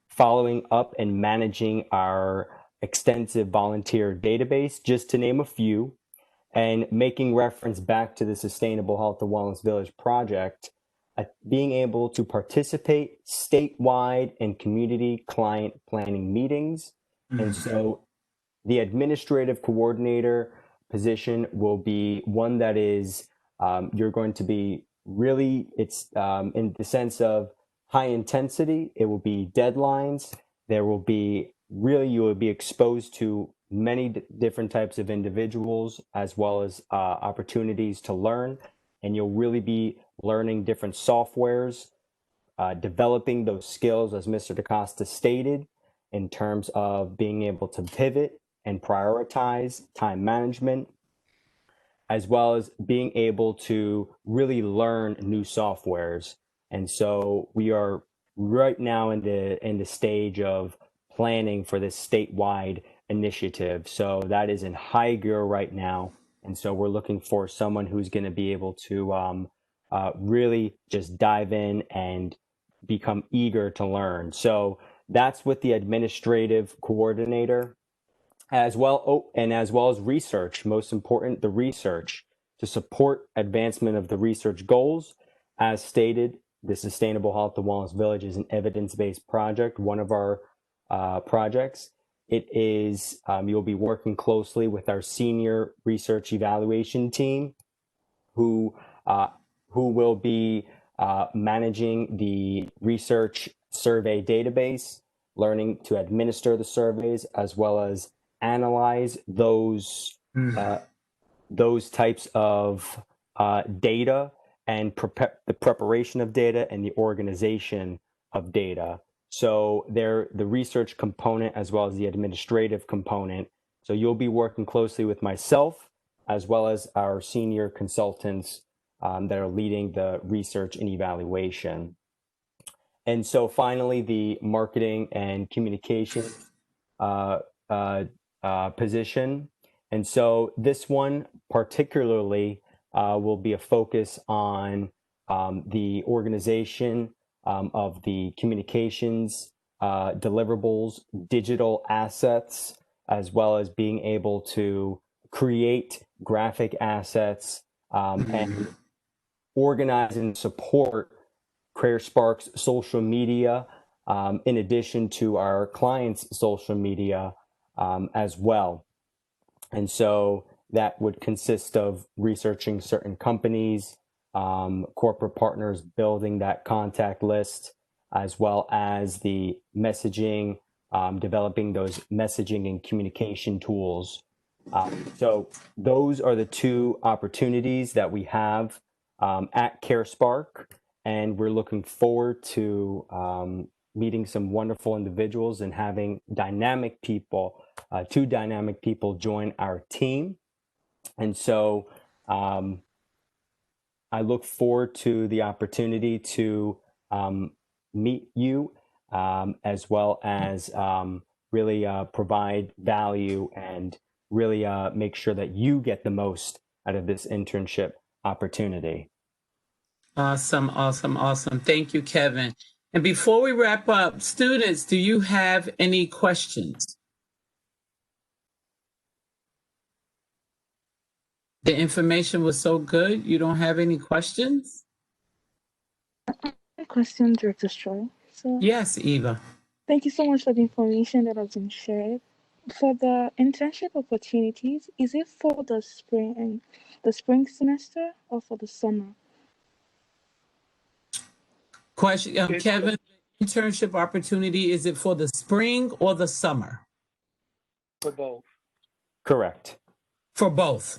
following up and managing our extensive volunteer database, just to name a few, and making reference back to the Sustainable Health and Wellness Village project, being able to participate statewide in community client planning meetings. And so the administrative coordinator position will be one that is, you're going to be really, it's in the sense of high intensity. It will be deadlines. There will be you will be exposed to many different types of individuals, as well as opportunities to learn. And you'll really be learning different softwares, developing those skills, as Mr. DaCosta stated, in terms of being able to pivot and prioritize time management, as well as being able to really learn new softwares. And so we are right now in the stage of planning for this statewide initiative. So that is in high gear right now. And so we're looking for someone who's going to be able to really just dive in and become eager to learn. So that's with the administrative coordinator, as well, and as well as research. Most important, the research to support advancement of the research goals. As stated, the Sustainable Health and Wellness Village is an evidence-based project, one of our projects. It is, you'll be working closely with our senior research evaluation team, who will be managing the research survey database, learning to administer the surveys, as well as analyze those types of data, and the preparation of data and the organization of data. So they're the research component as well as the administrative component. So you'll be working closely with myself as well as our senior consultants that are leading the research and evaluation. And so finally, the marketing and communication position. And so this one particularly will be a focus on the organization of the communications, deliverables, digital assets, as well as being able to create graphic assets and organize and support Carespark's social media, in addition to our clients' social media as well. And so that would consist of researching certain companies, corporate partners, building that contact list, as well as the messaging, developing those messaging and communication tools. So those are the two opportunities that we have at Carespark, and we're looking forward to meeting some wonderful individuals and having dynamic people, two dynamic people join our team. And so I look forward to the opportunity to meet you as well as really provide value and really make sure that you get the most out of this internship opportunity. Awesome, awesome, awesome. Thank you, Kevin. And before we wrap up, students, do you have any questions? The information was so good. You don't have any questions? Questions are destroyed. So yes, Eva. Thank you so much for the information that has been shared. For the internship opportunities, is it for the spring semester or for the summer? Question, Kevin, internship opportunity, is it for the spring or the summer? For both. Correct. For both.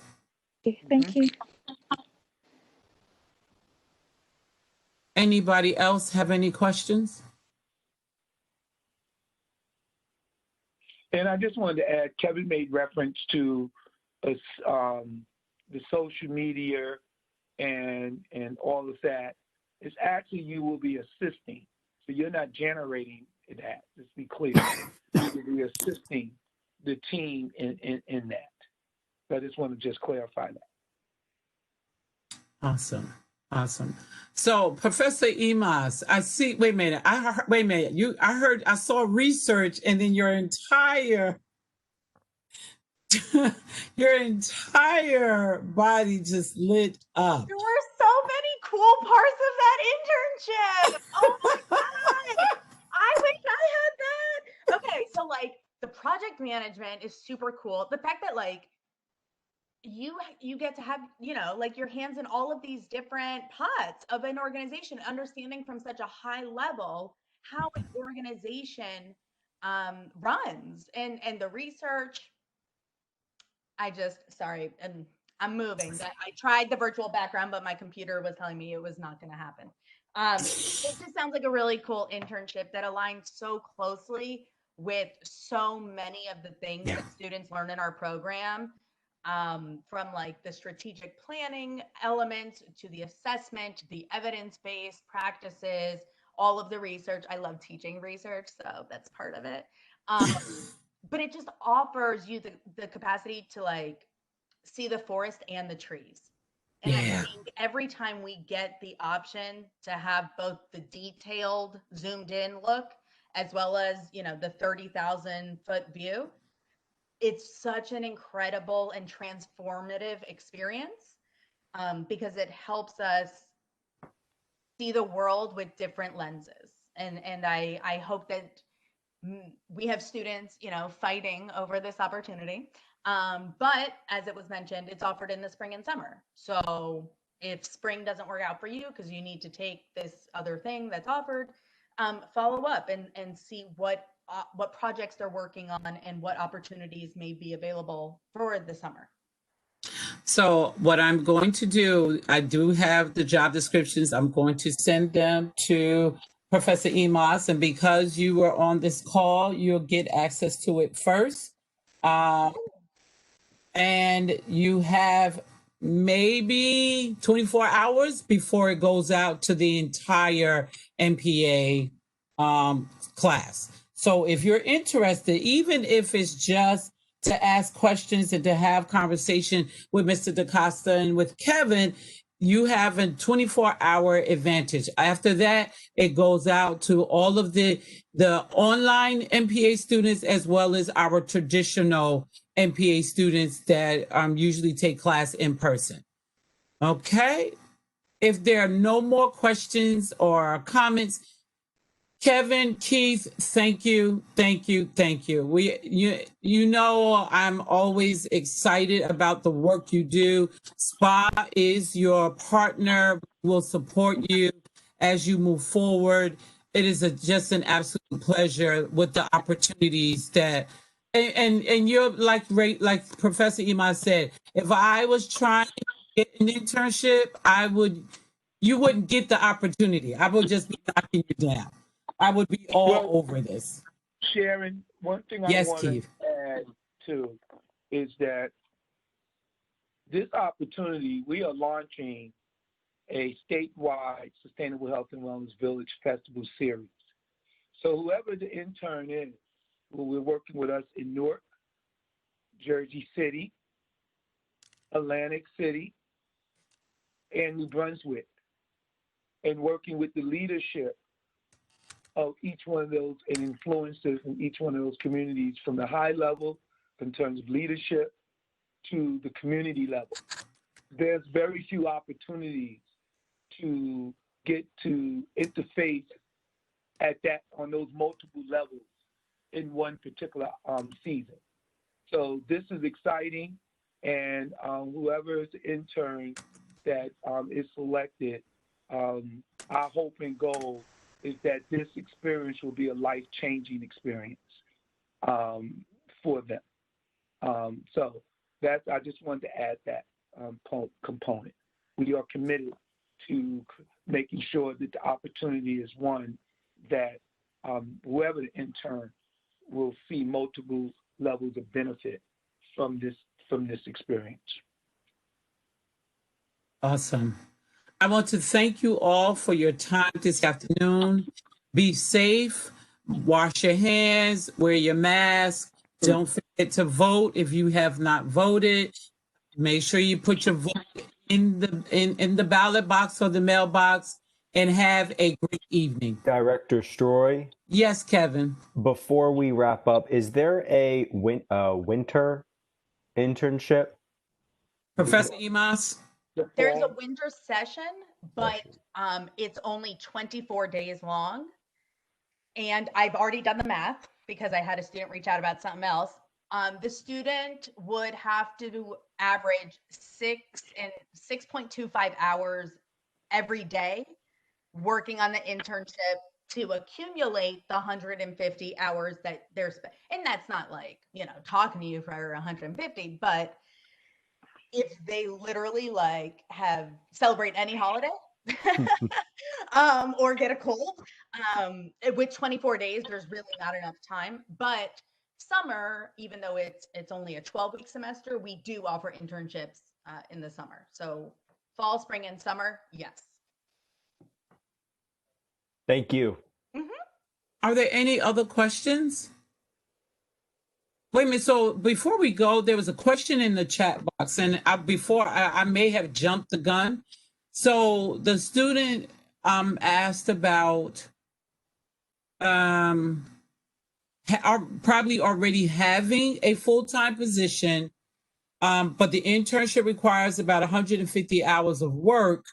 Okay, thank you. Anybody else have any questions? And I just wanted to add, Kevin made reference to the social media and all of that. It's actually you will be assisting. So you're not generating that, let's be clear. You will be assisting the team in that. So I just want to just clarify that. Awesome. Awesome. So, Professor Imas, I see. Wait a minute. Wait a minute. I saw research, and then your entire body just lit up. There were so many cool parts of that internship. Oh my god! I wish I had that. Okay, so like the project management is super cool. The fact that like you get to have, like your hands in all of these different pots of an organization, understanding from such a high level how an organization runs and the research. Sorry, and I'm moving. I tried the virtual background, but my computer was telling me it was not going to happen. It just sounds like a really cool internship that aligns so closely with so many of the things that students learn in our program. From like the strategic planning element to the assessment, the evidence-based practices, all of the research. I love teaching research, so that's part of it. But it just offers you the capacity to like see the forest and the trees. And I think every time we get the option to have both the detailed zoomed in look as well as, the 30,000 foot view, it's such an incredible and transformative experience because it helps us see the world with different lenses. And I hope that we have students, fighting over this opportunity. But as it was mentioned, it's offered in the spring and summer. So if spring doesn't work out for you because you need to take this other thing that's offered, follow up and see what projects they're working on and what opportunities may be available for the summer. So what I'm going to do, I do have the job descriptions. I'm going to send them to Professor Imas, and because you were on this call, you'll get access to it first. And you have maybe 24 hours before it goes out to the entire MPA class. So if you're interested, even if it's just to ask questions and to have conversation with Mr. DaCosta and with Kevin, you have a 24-hour advantage. After that, it goes out to all of the online MPA students as well as our traditional MPA students that usually take class in person. Okay. If there are no more questions or comments, Kevin, Keith, thank you. You know, I'm always excited about the work you do. SPAA is your partner. We'll support you as you move forward. It is just an absolute pleasure with the opportunities that, and you're like Professor Ima said, if I was trying to get an internship, you wouldn't get the opportunity. I would just be knocking you down. I would be all over this. Sharon, one thing I Yes, want Keith. to add too is that this opportunity, we are launching a statewide Sustainable Health and Wellness Village Festival series. So whoever the intern is, will be working with us in Newark, Jersey City, Atlantic City, and New Brunswick, and working with the leadership of each one of those and influencers in each one of those communities, from the high level in terms of leadership to the community level. There's very few opportunities to get to interface on those multiple levels in one particular season. So this is exciting, and whoever is the intern that is selected, our hope and goal is that this experience will be a life-changing experience for them. So I just wanted to add that component. We are committed to making sure that the opportunity is one that whoever the intern will see multiple levels of benefit from this experience. Awesome. I want to thank you all for your time this afternoon. Be safe, wash your hands, wear your mask. Don't forget to vote if you have not voted. Make sure you put your vote in the ballot box or the mailbox, and have a great evening. Director Stroy? Yes, Kevin. Before we wrap up, is there a winter internship? Professor Emas? There's a winter session, but it's only 24 days long. And I've already done the math because I had a student reach out about something else. The student would have to average 6.25 hours every day working on the internship to accumulate the 150 hours that they're and that's not like, talking to you for 150, but if they literally have celebrate any holiday or get a cold, with 24 days, there's really not enough time. But summer, even though it's only a 12-week semester, we do offer internships in the summer. So fall, spring, and summer, yes. Thank you. Mm-hmm. Are there any other questions? Wait a minute. So before we go, there was a question in the chat box, and I may have jumped the gun. So the student asked about probably already having a full-time position, but the internship requires about 150 hours of work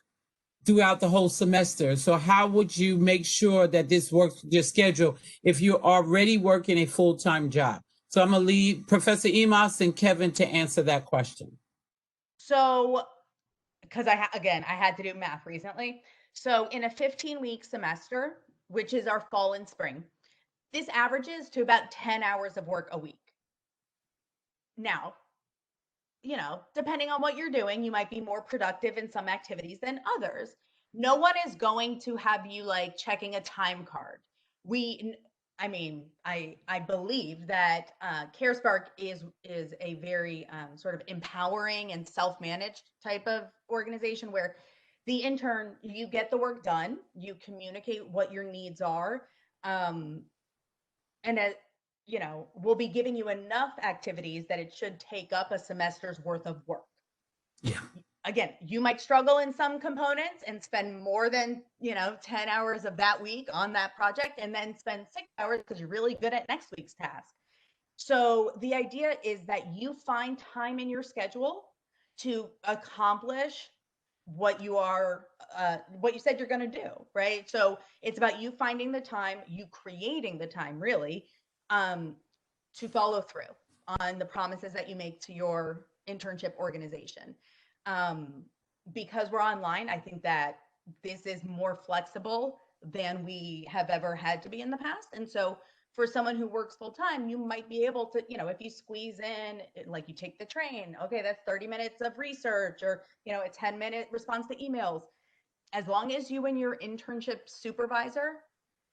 throughout the whole semester. So how would you make sure that this works with your schedule if you're already working a full-time job? So I'm gonna leave Professor Emas and Kevin to answer that question. So, because I had to do math recently. So in a 15-week semester, which is our fall and spring, this averages to about 10 hours of work a week. Now, depending on what you're doing, you might be more productive in some activities than others. No one is going to have you checking a time card. I mean, I believe that Carespark is a very sort of empowering and self-managed type of organization where the intern, you get the work done, you communicate what your needs are, and as you know, we'll be giving you enough activities that it should take up a semester's worth of work. Yeah. Again, you might struggle in some components and spend more than 10 hours of that week on that project, and then spend 6 hours because you're really good at next week's task. So the idea is that you find time in your schedule to accomplish what you said you're going to do, right? So it's about you finding the time, you creating the time, really, to follow through on the promises that you make to your internship organization. Because we're online, I think that this is more flexible than we have ever had to be in the past. And so for someone who works full time, you might be able to, if you squeeze in, like you take the train, okay, that's 30 minutes of research, or, a 10-minute response to emails. As long as you and your internship supervisor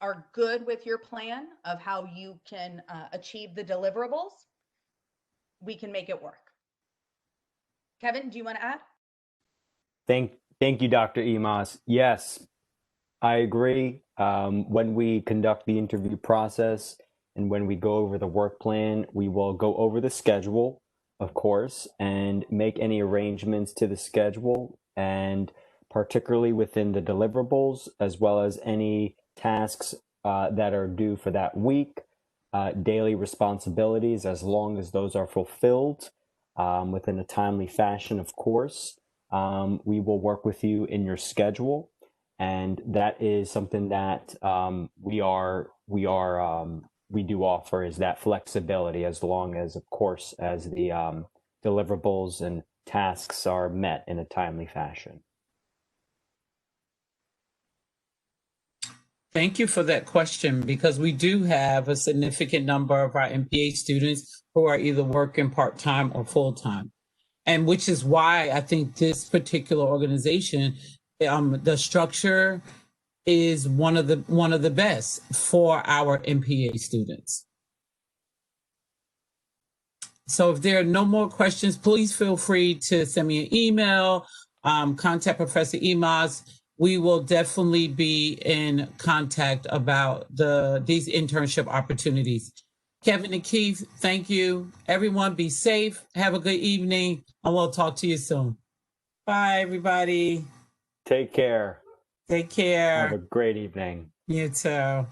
are good with your plan of how you can achieve the deliverables, we can make it work. Kevin, do you want to add? Thank you, Dr. Imas. Yes, I agree. When we conduct the interview process and when we go over the work plan, we will go over the schedule, of course, and make any arrangements to the schedule, and particularly within the deliverables, as well as any tasks that are due for that week, daily responsibilities, as long as those are fulfilled within a timely fashion, of course. We will work with you in your schedule, and that is something that we do offer, is that flexibility, as long as, of course, as the deliverables and tasks are met in a timely fashion. Thank you for that question, because we do have a significant number of our MPA students who are either working part-time or full-time. And which is why I think this particular organization, the structure is one of the best for our MPA students. So if there are no more questions, please feel free to send me an email, contact Professor Imas. We will definitely be in contact about these internship opportunities. Kevin and Keith, thank you. Everyone, be safe. Have a good evening, and we'll talk to you soon. Bye, everybody. Take care. Take care. Have a great evening. You too.